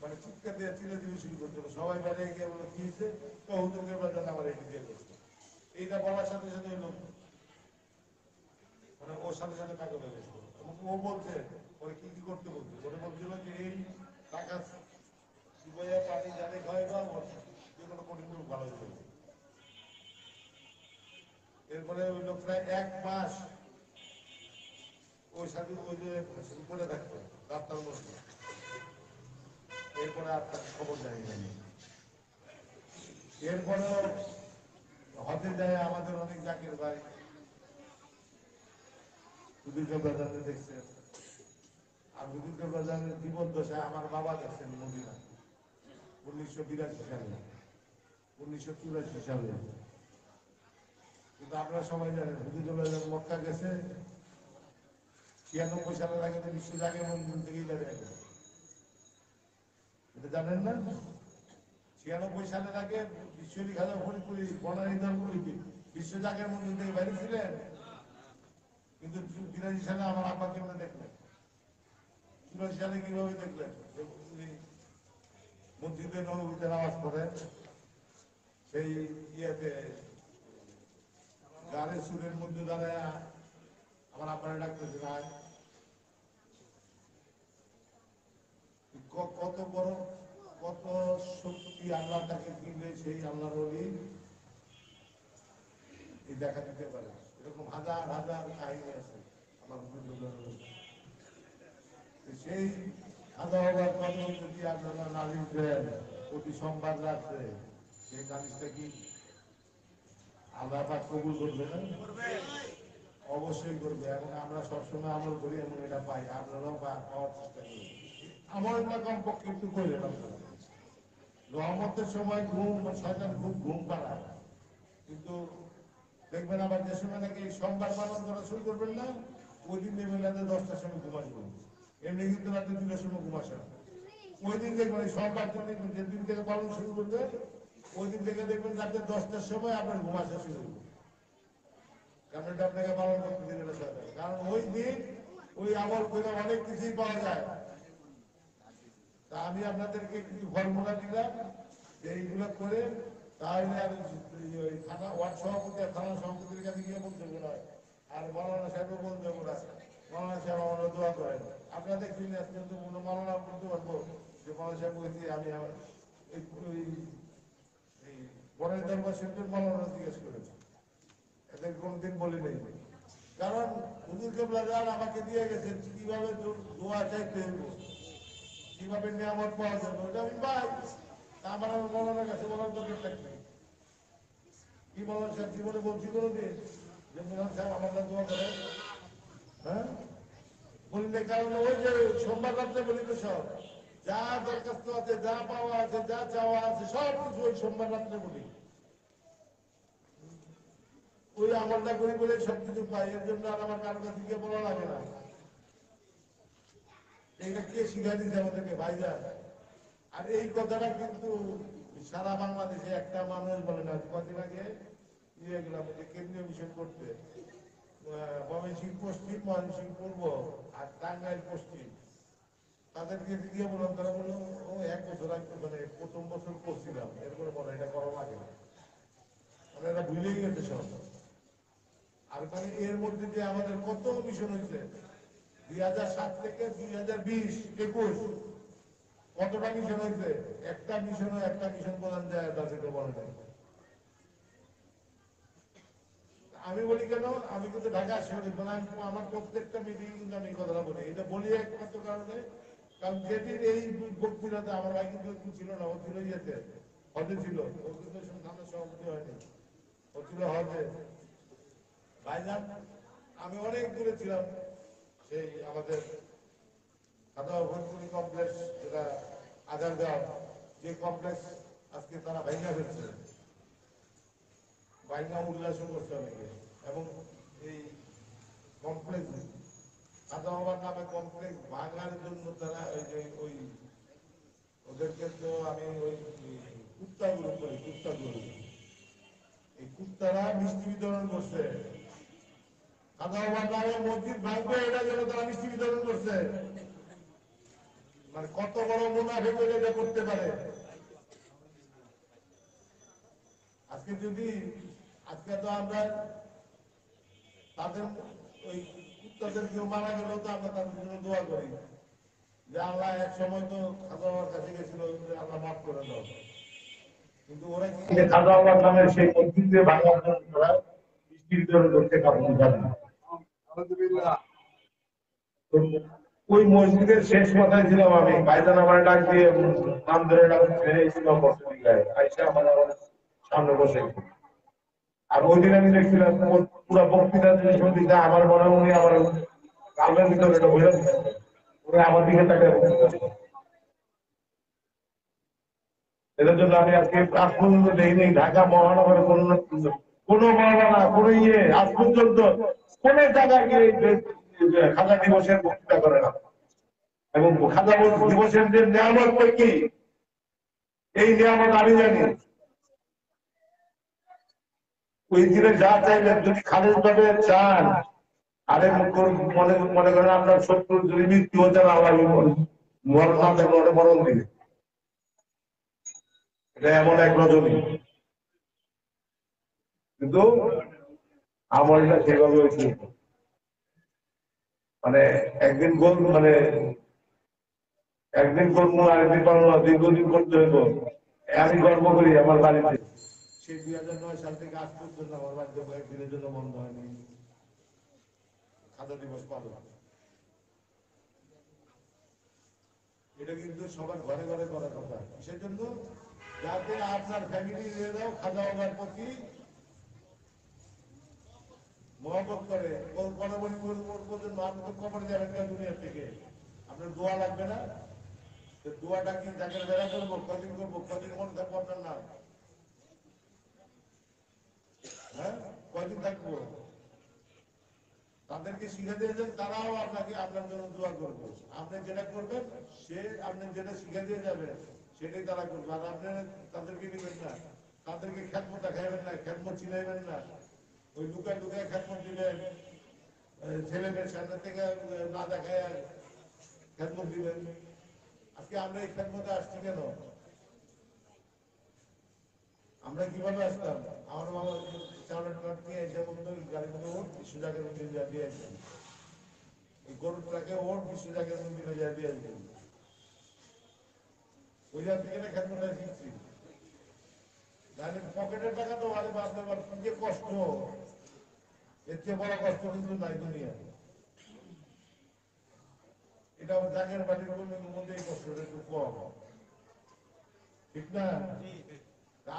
[SPEAKER 2] মানে চিৎকার দিয়ে চিলে দিয়ে শুরু করছিল, সবাই বাইরে গিয়ে বলে কি হয়েছে, তো হুজুরকে বাজার আমার এটি দিয়ে করছে। এইটা বলার সাথে সাথে ওই লোক মানে ওর সাথে সাথে পাগল হয়ে গেছিল। ও বলছে ওরে কি কি করতে বলছে, ওরে বলছিল যে এই টাকা পানি জানে খাওয়াই বা যেগুলো কঠিন ভালো হয়ে যাবে। এরপরে ওই লোক প্রায় 1 মাস ওই সাথে ওই যে উপরে থাকতো রাস্তার মধ্যে। এরপরে আর তার খবর জানি না। এরপরেও হতে যায় আমাদের অনেক জাকের ভাই হুজুরকে বাজারে দেখছেন, আর হুজুরকে বাজারের জীবদ্দশায় আমার বাবা দেখছেন মদিনা 1982 সালে, 1984 সালে। কিন্তু আপনারা সবাই জানেন হুজুরকে বাজার মক্কা গেছে 96 সালের আগে, বিশ্ব জাগের মন্দির থেকেই বেরিয়ে গেছে, এটা জানেন না? 96 সালের আগে বিশ্বরী খাজা ফরিদপুরি বনানী দরবার বিশ্ব জাগের মন্দির থেকে বেরিয়েছিলেন, কিন্তু 82 সালে আমার আব্বাকে আমরা দেখলেন। 84 সালে কিভাবে দেখলেন? মসজিদে নববীতে নামাজ পড়ে সেই ইয়েতে গানের সুরের মধ্যে দাঁড়ায় আমার আব্বারে ডাকতেছে না, কত বড় কত শক্তি আল্লাহ তাকে দিলে সেই আল্লাহর ওলি এই দেখা দিতে পারে। এরকম হাজার হাজার কাহিনী আছে আমার সেই হাজার হাজার কদম যদি আপনারা নালিশ দেন প্রতি সোমবার রাত্রে, সেই নালিশটা কি আল্লাহ পাক কবুল করবে না? অবশ্যই করবে। এবং আমরা সবসময় আমল করি এবং এটা পাই, আপনারাও পাওয়ার চেষ্টা করি। আমার কমপক্ষে একটু করে রহমতের সময় ঘুম শয়তান খুব ঘুম পাড়ায়, কিন্তু দেখবেন আবার যে সময় নাকি সোমবার পালন করা শুরু করবেন না, ওই দিন দেখবেন রাতে 10টার সময় ঘুম আসবে, এমনি কিন্তু রাতে 2টার সময় ঘুম আসে না। ওই দিন দেখবেন সোমবার যেদিন থেকে পালন শুরু করবে ওই দিন থেকে দেখবেন রাতে 10টার সময় আপনার ঘুম আসা শুরু করবে, কারণ এটা আপনাকে পালন করতে দিবে না শয়তান। কারণ ওই দিন ওই আমল করে অনেক কিছুই পাওয়া যায়। তা আমি আপনাদেরকে কিছু ফর্মুলা দিলাম যে এইগুলো করে, তাহলে আর ওই থানা ওয়ার্ড সভাপতি আর থানা সভাপতির কাছে গিয়ে বলতে হবে না, আর মৌলানা সাহেবও বলতে হবে না, মৌলানা সাহেব আমরা দোয়া করেন। আপনাদের কি আজকে তো মৌলানা বলতে পারবো যে মৌলানা সাহেব বলছি আমি এই বনের দরবার শিল্পের মৌলানা জিজ্ঞেস করেছি, এদের কোনদিন বলি নেই। কারণ হুজুর কেবলা যান আমাকে দিয়ে গেছেন কিভাবে দোয়া চাইতে হইব, কিভাবে নিয়ামত পাওয়া যাবে, ওটা আমি পাই। আমার মৌলানার কাছে বলার দরকার থাকবে। কি মৌলানা সাহেব জীবনে বলছি কোনোদিন যে মৌলানা সাহেব আমার কাছে দোয়া করে? হ্যাঁ, বলি না। কারণ ওই যে সোমবার রাত্রে বলি তো সব যা দরখাস্ত আছে, যা পাওয়া আছে, যা চাওয়া আছে, সব কিছু ওই সোমবার রাত্রে বলি। ওই আমলটা করি বলে সবকিছু পাই। এর জন্য আর আমার কারো কাছে গিয়ে বলা লাগে না। এইটা কে শিখা দিচ্ছে আমাদেরকে ভাইজান? আর এই কথাটা কিন্তু সারা বাংলাদেশে একটা মানুষ বলে না। কদিন আগে ইয়ে গেলাম কেন্দ্রীয় মিশন করতে, ময়মনসিংহ পশ্চিম, ময়মনসিংহ পূর্ব আর টাঙ্গাইল পশ্চিম, তাদেরকে গিয়ে বললাম, তারা বললো ও 1 বছর আগে মানে প্রথম বছর করছিলাম, এরপরে বলে এটা করা লাগে না। মানে এরা ভুলেই গেছে সব। আর মানে এর মধ্যে যে আমাদের কত মিশন হয়েছে 2007 থেকে 2020-21 কতটা মিশন হয়েছে? একটা মিশন বলান যায় তাদেরকে বলা যায়। আমি বলি কেন, আমি কিন্তু ঢাকা শহরে আমার প্রত্যেকটা মিটিং কিন্তু আমি কথাটা বলি। এটা বলি একমাত্র কারণে, কারণ যেদিন এই বক্তৃতাতে আমার ভাই কিন্তু ছিল না, ও ছিল ইয়েতে হজে ছিল, ও কিন্তু থানার সভাপতি হয়নি, ও ছিল হজে। ভাইজান আমি অনেক দূরে ছিলাম, সেই আমাদের ভোজপুরি কমপ্লেক্স, যেটা আগারগাঁও, যে কমপ্লেক্স আজকে তারা ভাইঙ্গা ফেলছে, ভাইঙ্গা উল্লাসও করছে অনেকে। এবং এই কমপ্লেক্স খাদাওয়ার নামে কমপ্লেক্স ভাঙার জন্য তারা ওই যে ওই ওদেরকে তো আমি ওই কুত্তাগুলো করি, কুত্তাগুলো এই কুত্তারা মিষ্টি বিতরণ করছে। খাদাওয়ার নামে মসজিদ ভাঙবে এটা জন্য তারা মিষ্টি বিতরণ করছে। মানে কত বড় মুনাফিক হলে এটা করতে পারে। আজকে যদি আজকে তো আমরা তাদের ওই কুত্তাদের কেউ মারা গেলেও তো আমরা তাদের জন্য দোয়া করি যে আল্লাহ এক সময় তো খাদাওয়ার কাছে গেছিল, আল্লাহ মাফ করে দাও। কিন্তু ওরা কি খাদাওয়ার নামে সেই মসজিদে ভাঙার জন্য তারা মিষ্টি বিতরণ করতে কাপড় পারে না। ওই মসজিদের শেষ মাথায় ছিলাম আমি, ভাইজান আমার ডাক দিয়ে নাম ধরে ডাক ছিল আইসা আমার সামনে বসে। আর ওই দিন আমি দেখছিলাম পুরো বক্তৃতা জিনিস বলতে আমার মনে মনে আমার কালের ভিতরে এটা বইরা দিচ্ছে, ওরা আমার দিকে তাকে। এটার জন্য আমি আজকে আজ পর্যন্ত দেখিনি ঢাকা মহানগরে কোনো মহানা কোনো ইয়ে আজ পর্যন্ত কোন জায়গায় গিয়ে খাজা দিবসের বক্তৃতা করে না। এবং খাজা দিবসের যে নিয়ামত কি, এই নিয়ামত আমি জানি। ওই দিনে যা চাইলেন যদি খালেদ ভাবে চান, আরে মনে করেন আপনার শত্রু যদি মৃত্যু হতে না লাগে মরণ না থাকলে ওটা মরণ দিবে। এটা এমন এক রজনী, কিন্তু আমলটা সেভাবে হয়েছে। মানে একদিন গোল মানে একদিন করবো আরেকদিন পারবো না, দীর্ঘদিন করতে হইব। আমি গর্ব করি আমার বাড়িতে সেই 2009 সাল থেকে আজ পর্যন্ত আমার বাড়িতে কয়েকদিনের জন্য বন্ধ হয়নি খাজা দিবস পালন। এটা কিন্তু সবার ঘরে ঘরে করার কথা। কিসের জন্য? যাতে আপনার ফ্যামিলিরাও খাজা বাবার প্রতি মহব্বত করে। পরবর্তী পর্যন্ত আপনি তো কবর যাবেন না দুনিয়া থেকে, আপনার দোয়া লাগবে না? দোয়াটা কি তাকে বেড়া করবো, কদিন করবো, কদিন মনে থাকবো আপনার নাম? হ্যাঁ, কয়দিন থাকবো? তাদেরকে শিখে দিয়েছেন, তারাও আপনাকে আপনার জন্য দোয়া করবে। আপনি যেটা করবেন সে আপনি যেটা শিখে দিয়ে যাবেন সেটাই তারা করবে। আর আপনি তাদেরকে দিবেন না, তাদেরকে খ্যাতমত দেখাইবেন না, খ্যাতমত চিনাইবেন না, ওই লুকায় লুকায় খ্যাতমত দিবেন, ছেলেমেয়ের সামনে থেকে না দেখায় খ্যাতমত দিবেন। আজকে আমরা এই খ্যাতমতে আসছি কেন? আমরা কিভাবে আসতাম? আমার বাবা চাউলের ট্রাক নিয়ে এসে বলতো গাড়ির মধ্যে ওর সুজাকের মন্দির যা দিয়ে আসবেন, এই গরুর ট্রাকে ওর সুজাকের মন্দিরে যা দিয়ে আসবেন। ওই জায়গা থেকে খেলতে শিখছি। তাহলে পকেটের টাকা তো আরে বাপরে কি যে কষ্ট, এর চেয়ে বড় কষ্ট কিন্তু নাই দুনিয়া। এটা আমার জাগের বাড়ির মধ্যে এই কষ্টটা একটু কম, ঠিক না?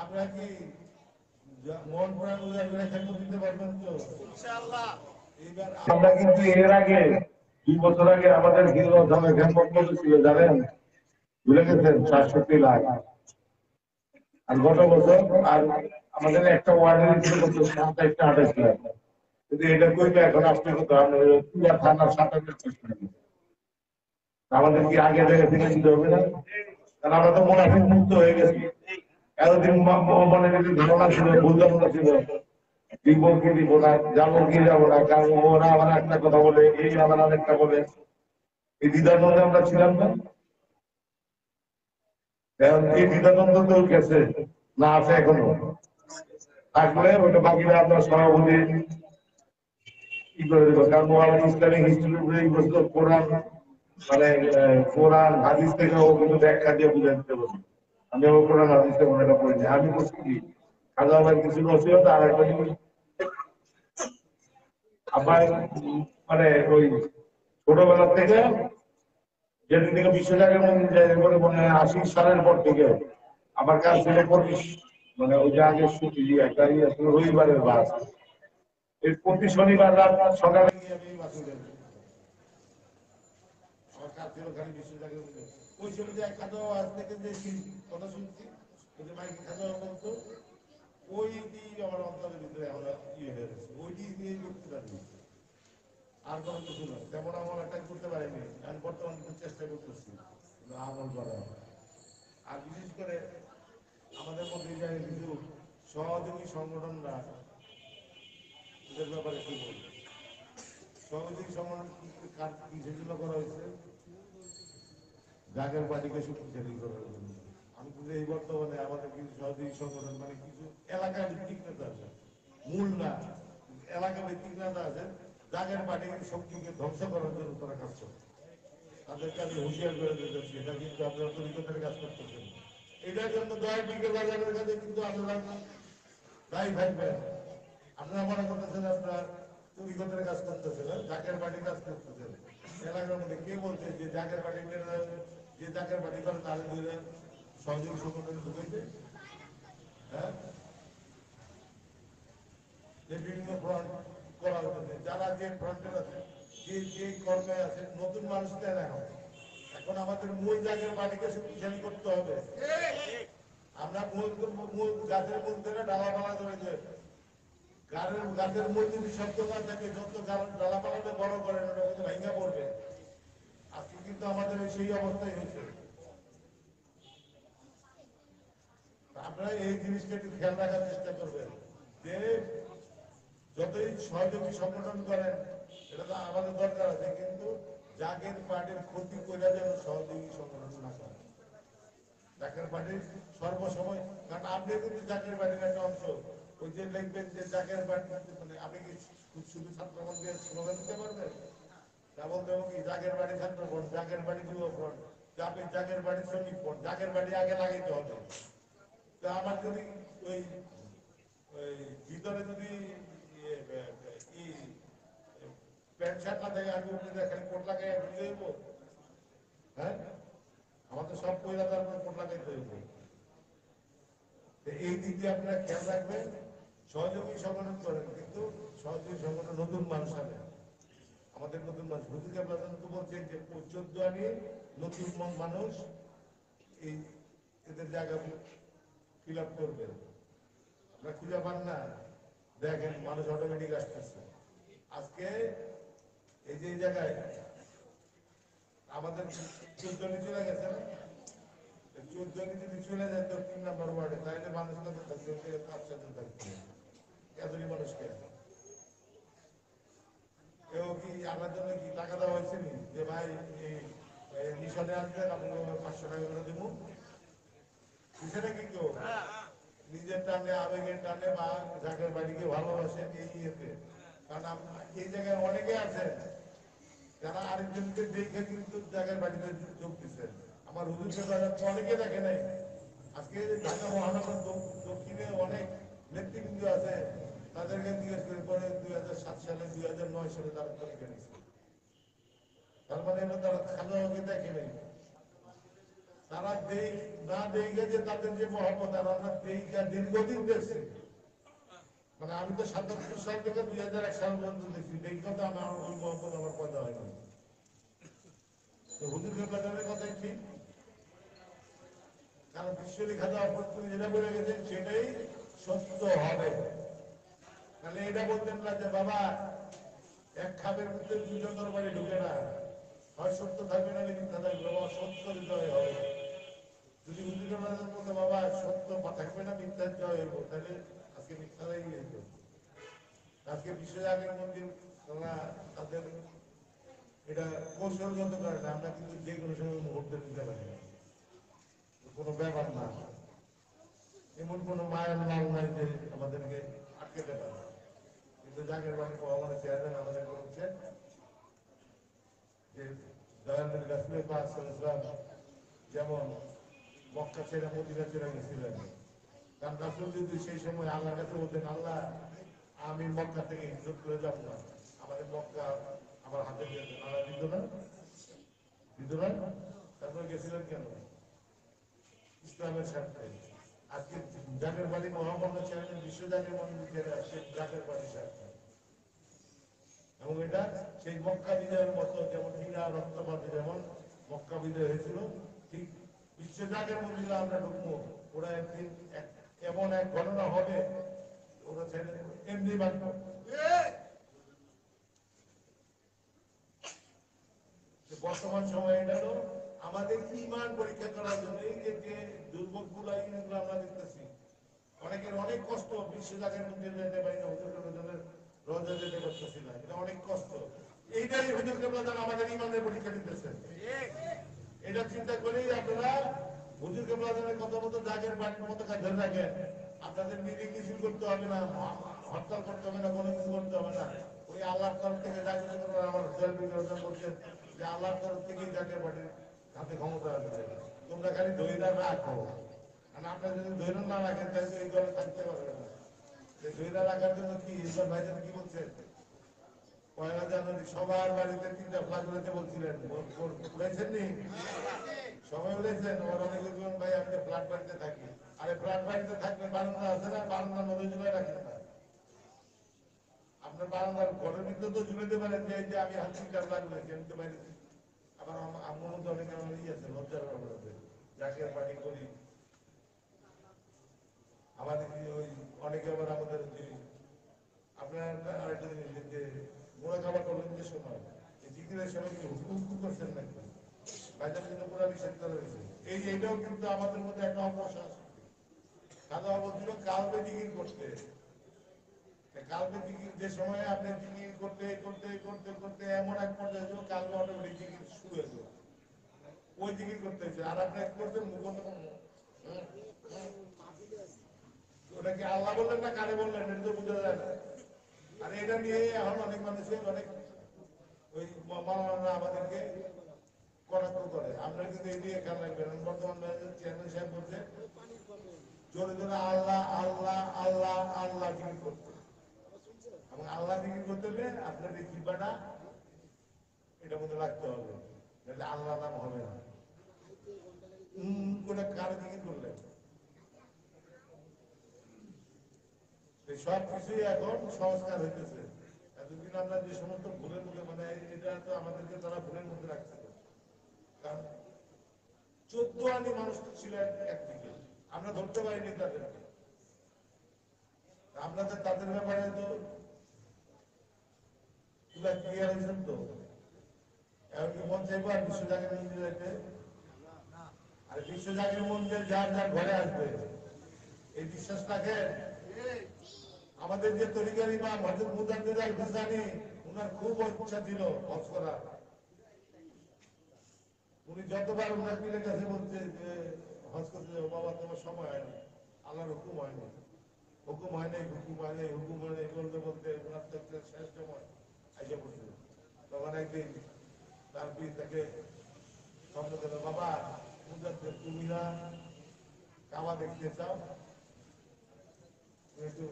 [SPEAKER 2] আমরা কি মন প্রাণ উজাড় করে খেলতে দিতে পারবেন তো? ইনশাআল্লাহ। এইবার আমরা কিন্তু এর আগে 2 বছর আগে আমাদের হিন্দু ধর্মের খেলপথ ছিল জানেন, ভুলে গেছেন? 67 লাখ। আর গত বছর আর আমাদের একটা ওয়ার্ডের ছিল 27-28 লাখ। কিন্তু এটা কইলে এখন আপনি কিন্তু পুরা থানার 57 আমাদের কি আগে থেকে দিতে হবে না? কারণ আমরা তো মোনাফিক মুক্ত হয়ে গেছি। এতদিন মনে ধারণা ছিল, ভুল ধারণা ছিল, দিব কি দিব না, যাবো কি যাবো না, কারণ ওরা আমার একটা কথা বলে, এই আমার আরেকটা বলে, এই দ্বিধাদ্বন্দ্বে আমরা ছিলাম না। কারণ এই দ্বিধাদ্বন্দ্ব তো গেছে না, আছে এখনো। থাকলে ওইটা বাকিরা আপনার সভাপতি কি করে দেবো, কারণ ওরা ইসলামিক হিস্ট্রি কোরআন, মানে কোরআন হাদিস থেকে ও কিন্তু ব্যাখ্যা দিয়ে বুঝে দিতে বলি। আমি ও কোরআন হাদিসে মনে করিনি, আমি বলছি কি খাজা ভাই কিছু নসিহত আর একটা জিনিস আবার মানে ওই ছোটবেলা থেকে যেদিন থেকে বিশ্বজাগের মন্দির এরপরে মনে হয় 80 সালের পর থেকে আমার কাছে ছিল 25, মানে ওই যে আগে ছুটি একটা রবিবারের বাস, এই প্রতি শনিবার রাত সকালে গিয়ে আমি বাসে যাই। আমার কাজ ছিল খালি বিশ্বজাগের মন্দির। ওই ছবিতে এক খাজা আজ থেকে যে কথা শুনছি, ওই যে মাইকে খাজা বলতো, ওইটি আমার অন্তরের ভিতরে আমরা ইয়ে হয়ে গেছে, ওইটি নিয়ে বক্তৃতা দিয়েছি। আর কোনো কিছু নয়, তেমন আমল একটা করতে পারিনি। আমি বর্তমানে খুব চেষ্টা করতেছি আমল করা। আর বিশেষ করে আমাদের মধ্যে যে কিছু সহযোগী সংগঠনরা, এদের ব্যাপারে কি বলবো? সহযোগী সংগঠন কিসের জন্য করা হয়েছে? জাগের পার্টিকে শক্তিশালী করার জন্য। আমি কিন্তু এই বর্তমানে আমাদের কিছু সহযোগী সংগঠন, মানে কিছু এলাকা ভিত্তিক নেতা আছে, মূল না, এলাকা ভিত্তিক নেতা আছে, জাগের পার্টিকে শক্তিকে ধ্বংস করার জন্য তারা কাজ করে। তাদেরকে আমি হুঁশিয়ার করে দিতেছি, এটা কিন্তু আপনারা তরিকতের কাজ করতেছেন। এটার জন্য দয়া বিকেল বাজারের কাছে কিন্তু আপনারা দায়ী থাকবেন। আপনারা মনে করতেছেন আপনার তরিকতের কাজ করতেছেন, জাগের পার্টির কাজ করতেছেন। এলাকার মধ্যে কে বলছে যে জাগের পার্টি, যে জাগের পার্টি করে তাদের দুইটা সহযোগী সংগঠনে ঢুকেছে? হ্যাঁ, যে বিভিন্ন ফ্রন্ট করা হচ্ছে, যারা যে ফ্রন্টের আছে, যে কর্মে আছে, নতুন মানুষদের এখন আমাদের মূল জায়গার পার্টিকে শক্তিশালী করতে হবে। আমরা মূল গাছের মূল থেকে ডালাপালা করে দেয়, গাছের মূল যদি শক্ত না থাকে, যত ডালাপালাটা বড় করেন ওটা কিন্তু ভেঙে পড়বে। আজকে কিন্তু আমাদের সেই অবস্থাই হয়েছে। আপনারা এই জিনিসটা একটু খেয়াল রাখার চেষ্টা করবেন যে যতই সহযোগী সংগঠন করেন, এটা তো আমাদের দরকার আছে, কিন্তু জাগের পার্টির ক্ষতি করে যেন সহযোগী সংগঠন না করে। জাগের পার্টির সর্বসময়, কারণ আপনি কিন্তু জাগের পার্টির একটা অংশ। ওই যে দেখবেন যে জাগের পার্টি, মানে আপনি কি শুধু ছাত্রগণ দিয়ে স্লোগান দিতে পারবেন? তা বলতে হবে কি জাগের বাড়ি ছাত্র ফ্রন্ট, জাগের বাড়ি যুব ফ্রন্ট, আপনি জাগের বাড়ি শ্রমিক ফ্রন্ট, জাগের বাড়ি আগে লাগাইতে হবে। তো আমার যদি ওই ওই ভিতরে যদি প্যান্ট শার্ট না থাকে, আমি খালি কোট লাগাই ঢুকে দেবো? হ্যাঁ, আমাদের সব পয়লা তারপরে কোট লাগাইতে হইব। এই দিক দিয়ে আপনারা খেয়াল রাখবেন। সহযোগী সংগঠন করেন, কিন্তু সহযোগী সংগঠন নতুন মানুষ আনে, আমাদের নতুন মানুষ। হুজুর আপনাদের তো বলছেন যে 14 আনে নতুন মানুষ এই এদের জায়গা ফিল আপ করবে। আপনারা খুঁজে পান না, দেখেন মানুষ অটোমেটিক আসতেছে। আজকে এই যে জায়গায় আমাদের 14 চলে গেছে, 14 যদি চলে যায় তো 3 নম্বর ওয়ার্ডে, তাহলে মানুষ কত থাকবে? 5-7 থাকবে। এতই মানুষকে কেউ কি আমার জন্য কি টাকা দেওয়া হয়েছে নি যে ভাই এই মিশনে আসবেন, আপনাকে 500 টাকা করে দেবো? সেটা কি কেউ নিজের টানে, আবেগের টানে, বা জাগের বাড়িকে ভালোবাসেন এই ইয়েতে? কারণ এই জায়গায় অনেকে আছেন যারা আরেকজনকে দেখে কিন্তু জায়গার বাড়িতে যোগ দিচ্ছেন। আমার হুজুরকে তো অনেকে দেখে নাই। আজকে ঢাকা মহানগর দক্ষিণে অনেক নেতৃবৃন্দ আছে, তাদেরকে জিজ্ঞেস করে পরে 2007 সালে 2009 সালে তারা তরিকা নিচ্ছে। তার মানে হলো তারা খাজা দেখে নেই, তারা না দেখে যে তাদের যে মহব্বত আর আমরা দেখে দীর্ঘদিন দেখছি। মানে আমি তো ৭৭ সাল থেকে 2001 সাল পর্যন্ত দেখছি, দেখে তো আমার ওই মহব্বত আমার পয়দা হয়নি। তো হুজুর কেবলাগানের কথাই ঠিক, কারণ বিশ্বরী খাজা অভ্যর্থনী যেটা বলে গেছেন সেটাই সত্য হবে। তাহলে এটা বলতেন না যে বাবা এক খাপের মধ্যে দুজন দরবারে ঢুকে না, হয় সত্য থাকবে না মিথ্যা থাকবে, বাবা সত্য জয় হবে। যদি হুজুরের মাঝে বলতো বাবা সত্য থাকবে না মিথ্যার জয় হইব, তাহলে আজকে মিথ্যাটাই হইত। আজকে বিশ্বজাগের মন্দির তারা তাদের এটা কৌশলগত কারণে আমরা কিন্তু যে কোনো সময় মুহূর্তে দিতে পারি না, কোনো ব্যাপার না, এমন কোনো মায়ের নাম নাই যে আমাদেরকে আটকেতে পারে। কিন্তু জাগের বাড়ি আমাদের চেয়ারম্যান আমাদের বলছে যে দয়ানন্দ রাসূল পাক সাল্লাল্লাহু আলাইহি ওয়াসাল্লাম যেমন মক্কা ছেড়ে মদিনা ছেড়ে গেছিলেন, কারণ রাসূল যদি সেই সময় আল্লাহর কাছে বলতেন আল্লাহ আমি মক্কা থেকে হিজরত করে যাব না, আমাদের মক্কা আমার হাতে দিয়ে দেন, আল্লাহ দিত না, দিত না। তারপরে গেছিলেন কেন? ইসলামের স্বার্থে। আজকে জাগের বাড়ি মহামান্য চেয়ারম্যান বিশ্ব জাগের মন্দির আসছে জাগের বাড়ির স্বার্থে, এবং এটা সেই মক্কা বিজয়ের মতো, যেমন হীরা রক্তপাতে যেমন মক্কা বিজয় হয়েছিল, ঠিক বিশ্ব জাগের মন্দিরে আমরা ঢুকবো, ওরা একদিন এমন এক ঘটনা হবে, ওরা ছেড়ে এমনি বাঁচবো। বর্তমান সময়ে এটা তো আমাদের ইমান পরীক্ষা করার জন্য এই যে দুর্ভোগ গুলা আমরা দেখতেছি, অনেকের অনেক কষ্ট, বিশ্ব জাগের মন্দির যেতে পারি না, হুজুরের রোজা যেতে পারতেছি না, এটা অনেক কষ্ট। এইটাই হুজুর কেবলা আমাদের ইমানের পরীক্ষা দিতেছেন। এটা চিন্তা করেই আপনারা হুজুর কেবলাদের কথা মতো জাগের বাড়ির মতো কাজ ধরে রাখেন। আপনাদের মিটিং মিছিল করতে হবে না, হরতাল করতে হবে না, কোনো কিছু করতে হবে না। ওই আল্লাহর তরফ থেকে জাগের আমার হুজুর বলছেন যে আল্লাহর তরফ থেকেই জাগের বাড়ির হাতে ক্ষমতা আছে, তোমরা খালি ধৈর্য রাখো। আর আপনারা যদি ধৈর্য না রাখেন তাহলে এই দলে থাকতে পারবে না। ধৈর্য রাখার জন্য কি এইসব ভাইজান কি বলছেন, পয়লা জানুয়ারি সবার বাড়িতে 3টা ফ্ল্যাগ উড়াতে বলছিলেন, উড়াইছেন নি? সবাই উড়াইছেন? ওর অনেকে বলবেন ভাই আমি ফ্ল্যাট বাড়িতে থাকি। আরে ফ্ল্যাট বাড়িতে থাকলে বারান্দা আছে না, বারান্দা নদী জুড়ে রাখেন না। আপনার বারান্দার ঘরের ভিতরে তো জুড়াতে পারেন যে এই যে আমি হাত 3টা ফ্ল্যাগ উড়াইছি, আমি তো বাইরে। আবার আমার মধ্যে অনেকে আমার আছে লজ্জার ব্যাপার আছে, জাগের পার্টি করি। আমাদের ওই অনেকে আবার আমাদের আপনার আরেকটা জিনিস যে গোড়া খাবার করলেন যে সময় এই জিকিরের সময় কি হুকুম করছেন নাকি ভাইজান কিন্তু পুরা নিষেধ করা হয়েছে। এই যে এটাও কিন্তু আমাদের মধ্যে একটা অপসংস্কৃতি। খাওয়া দাওয়া বলছিল কালবে জিকির করতে, কালবে জিকির যে সময় আপনি জিকির করতে করতে করতে করতে এমন এক পর্যায়ে ছিল কালবে অটোমেটিক জিকির শুরু হয়েছিল, ওই জিকির করতে হয়েছে। আর আপনি করছেন মুখস্থ, ওটা কি আল্লাহ বললেন না কারে বললেন এটা তো বুঝা যায় না। আর এটা নিয়ে এখন অনেক মানুষের অনেক ওই মাওলানা আমাদেরকে কটাক্ষ করে। আমরা কিন্তু এই নিয়ে খেয়াল রাখবেন, বর্তমান চেয়ারম্যান সাহেব বলছে জোরে জোরে আল্লাহ আল্লাহ আল্লাহ আল্লাহ জিকির করতে, এবং আল্লাহ জিকির করতে হলে আপনার এই জিব্বাটা এটা মধ্যে রাখতে হবে, নাহলে আল্লাহ নাম হবে না। করে কারে জিকির করলেন, সব কিছুই এখন সংস্কার হইতেছে। এতদিন আমরা যে সমস্ত ভুলের মধ্যে, মানে এটা তো আমাদেরকে তারা ভুলের মধ্যে রাখছে, কারণ 14 আনি মানুষ ছিল একদিকে, আমরা ধরতে পারিনি তাদেরকে। আপনাদের তাদের ব্যাপারে তো ক্লিয়ার হয়েছেন তো, এমনকি মন চাইবো আর বিশ্বজাগের মন্দিরে যেতে, আর বিশ্বজাগের মন্দিরে যার যার ঘরে আসবে এই বিশ্বাস রাখেন। আমাদের যে তরিকার ইমাম হযরত মুজাদ্দিদ আল ফিসানি, উনার খুব ইচ্ছা ছিল হজ করার। উনি যতবার উনার পীরের কাছে বলছে যে হজ করতে যাবো, বাবা তোমার সময় হয়নি, আল্লাহর হুকুম হয়নি, হুকুম হয় নাই, হুকুম হয় নাই, হুকুম হয় নাই বলতে বলতে ওনার থেকে শেষ সময় আইসা পড়ছিল। তখন একদিন তার পীর তাকে স্বপ্ন দিল, বাবা তুমিরা কাবা দেখতে চাও, একটু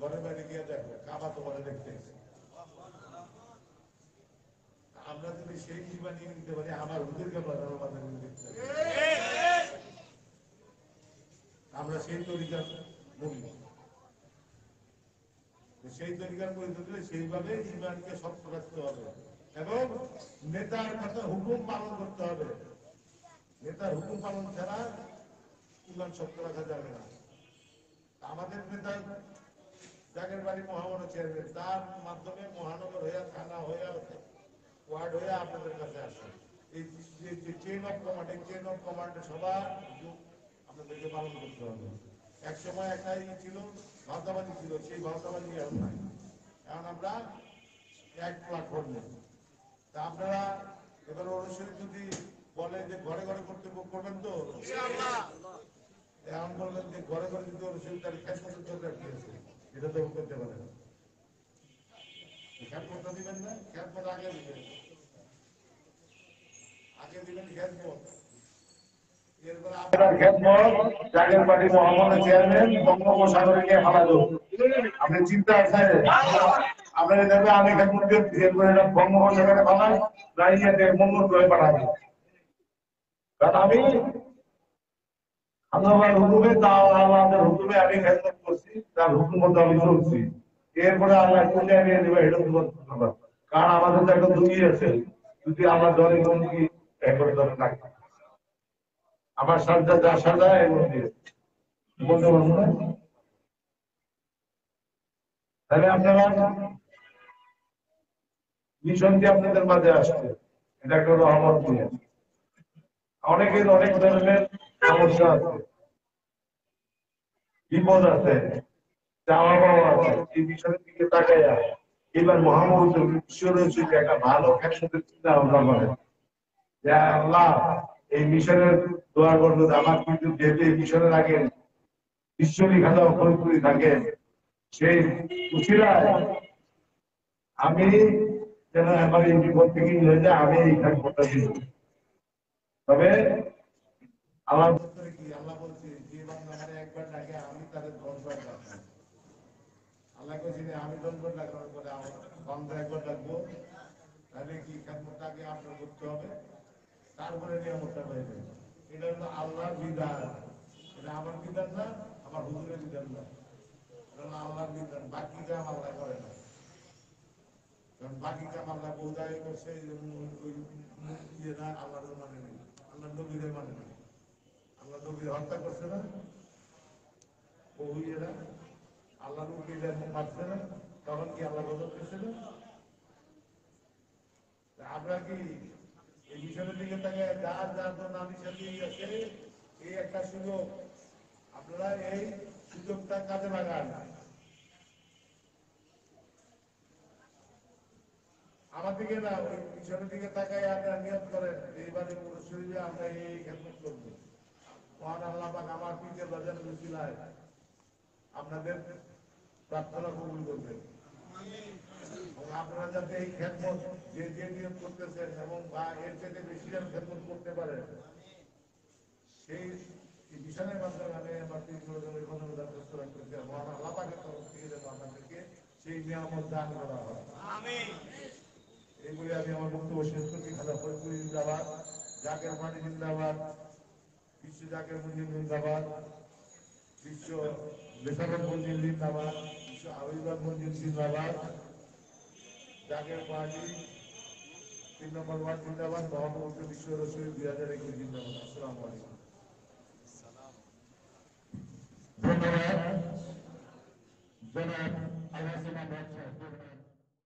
[SPEAKER 2] ঘরে বাইরে গিয়ে দেখো কাবা তোমার দেখতে এসে। আমরা যদি সেই জীবন নিয়ে নিতে পারি, আমার হুজুরকে দেখতে আমরা সেই তরিকার বলি, সেই তরিকার পরিস্থিতি সেইভাবে ইমানকে শক্ত রাখতে হবে এবং নেতার কথা হুকুম পালন করতে হবে। নেতার হুকুম পালন ছাড়া ইমান শক্ত রাখা যাবে না। আমাদের নেতা জাগের বাড়ি মহামান্য চেয়ারম্যান, তার মাধ্যমে মহানগর হইয়া, থানা হইয়া, ওয়ার্ড হইয়া আপনাদের কাছে আসে। এই যে চেইন অফ কমান্ড, এই চেইন অফ কমান্ডে সবার আপনাদেরকে পালন করতে হবে। এক সময় একটাই ছিল, ভাওতাবাজি ছিল, সেই ভাওতাবাজি এখন নাই। এখন আমরা এক প্ল্যাটফর্মে। তা আপনারা এবার অনুসারী যদি বলে যে ঘরে ঘরে কর্তব্য করবেন, তো এখন বলবেন যে ঘরে ঘরে যদি অনুসারী তার খেদমতের দরকার কি আছে, এটা তো করতে পারে না। খেদমতটা দিবেন না, খেদমত আগে দিবেন, আগে দিবেন খেদমত। এরপর আপনার খেদমত জাগের বাড়ি মহামান্য চেয়ারম্যান বঙ্গোপসাগরকে হারালো। আপনি চিন্তা আছে আপনারা দেখবে আমি খেদমত করছি, এরপরে বঙ্গোপসাগরে বানাই রাইয়াতে মঙ্গল গ্রহে পাঠাবো। কারণ আমি আল্লাহর হুকুমে, আল্লাহর হুকুমে আমি খেদমত করছি, তার হুকুম মতো আমি চলছি। এরপরে আল্লাহ কোথায় নিয়ে দেবে এটা তো, কারণ আমাদের তো একটা দুনিয়া আছে, যদি আল্লাহ দলে বন্ধু একবারে দলে থাকে, আমার সাজা যা সাজা এবং বলতে পারবো না। তাহলে আপনারা মিশনটি আপনাদের মাঝে আসছে, এটা একটা রহমত নিয়ে। অনেকের অনেক ধরনের সমস্যা আছে, বিপদ আছে, চাওয়া পাওয়া আছে। এই বিষয়ের দিকে তাকাইয়া এবার মহামুদ্র বিশ্বরচিত একটা ভালো একসাথে চিন্তা ভাবনা করে যে আল্লাহ এই মিশনের দোয়া করবো, আমার কিন্তু যেহেতু এই মিশনের আগে ঈশ্বরী খাতা ফরিদপুরি থাকে, সেই উচিরায় আমি যেন আমার এই বিপদ থেকে হয়ে যায়, আমি এই খাতা দিব। তবে আমার কি আল্লাহ বলছে যে বান্দা মানে একবার ডাকে আমি তাদের 10বার ডাকবো। আল্লাহ বলছি আমি 10বার ডাকার পরে আমার বান্দা একবার ডাকবো, তাহলে কি খেদমতটা আগে আপনার করতে হবে, তারপরে নিয়ামতটা হয়ে যাবে। এটা হলো আল্লাহর বিধান, এটা আমার বিধান না, আমার হুজুরের বিধান না, এটা হলো আল্লাহর বিধান। বাকি কাম আল্লাহ করে না, কারণ বাকি কাম আল্লাহ বোঝাই করছে, ওই ইয়েটা আল্লাহর মানে নেই, আল্লাহ নবীদের মানে নেই। আল্লাহ নবীর হত্যা করছে না, বহু ইয়েরা আল্লাহ নবীদের মারছে না, তখন কি আল্লাহ গজব করছে না? আমরা কি এই বিষয়ের দিকে তাকে যার যার জন্য আমি সাথে আছে, এই একটা সুযোগ, আপনারা এই সুযোগটা কাজে লাগান। আমার দিকে না, ওই বিষয়ের দিকে তাকাই আপনারা নিয়ত করেন এইবারে শরীরে আমরা এই খেদমত করবো। মহান আল্লাহ পাক আমার পিঠে বাজার রুচিলায় আপনাদের প্রার্থনা কবুল করবেন। আপনারা যাতে এই খেদমত যে যে নিয়ম করতেছেন এবং বা এর থেকে বেশি যেন খেদমত করতে পারেন, সেই মিশনের মাধ্যমে আমি আমার দরখাস্ত রাখতেছি, মহান আল্লাহ পাকের তরফ থেকে যেন আপনাদেরকে সেই নিয়ামত দান করা হয়। এইগুলি আমি আমার বক্তব্য শেষ করছি। খাজা ফরিদপুর জিন্দাবাদ, জাকের মাটি জিন্দাবাদ, বিশ্ব জাকের মঞ্জিল জিন্দাবাদ, বিশ্ব বেসারত মঞ্জিল জিন্দাবাদ, বিশ্ব আবির্বাদ মঞ্জিল জিন্দাবাদ, জাকের পার্টি 3 নম্বর ওয়ার্ড জিন্দাবাদ, মহামুদ্র বিশ্ব রসুল 2021 জিন্দাবাদ। আসসালামু আলাইকুম। ধন্যবাদ জনাব আলোচনা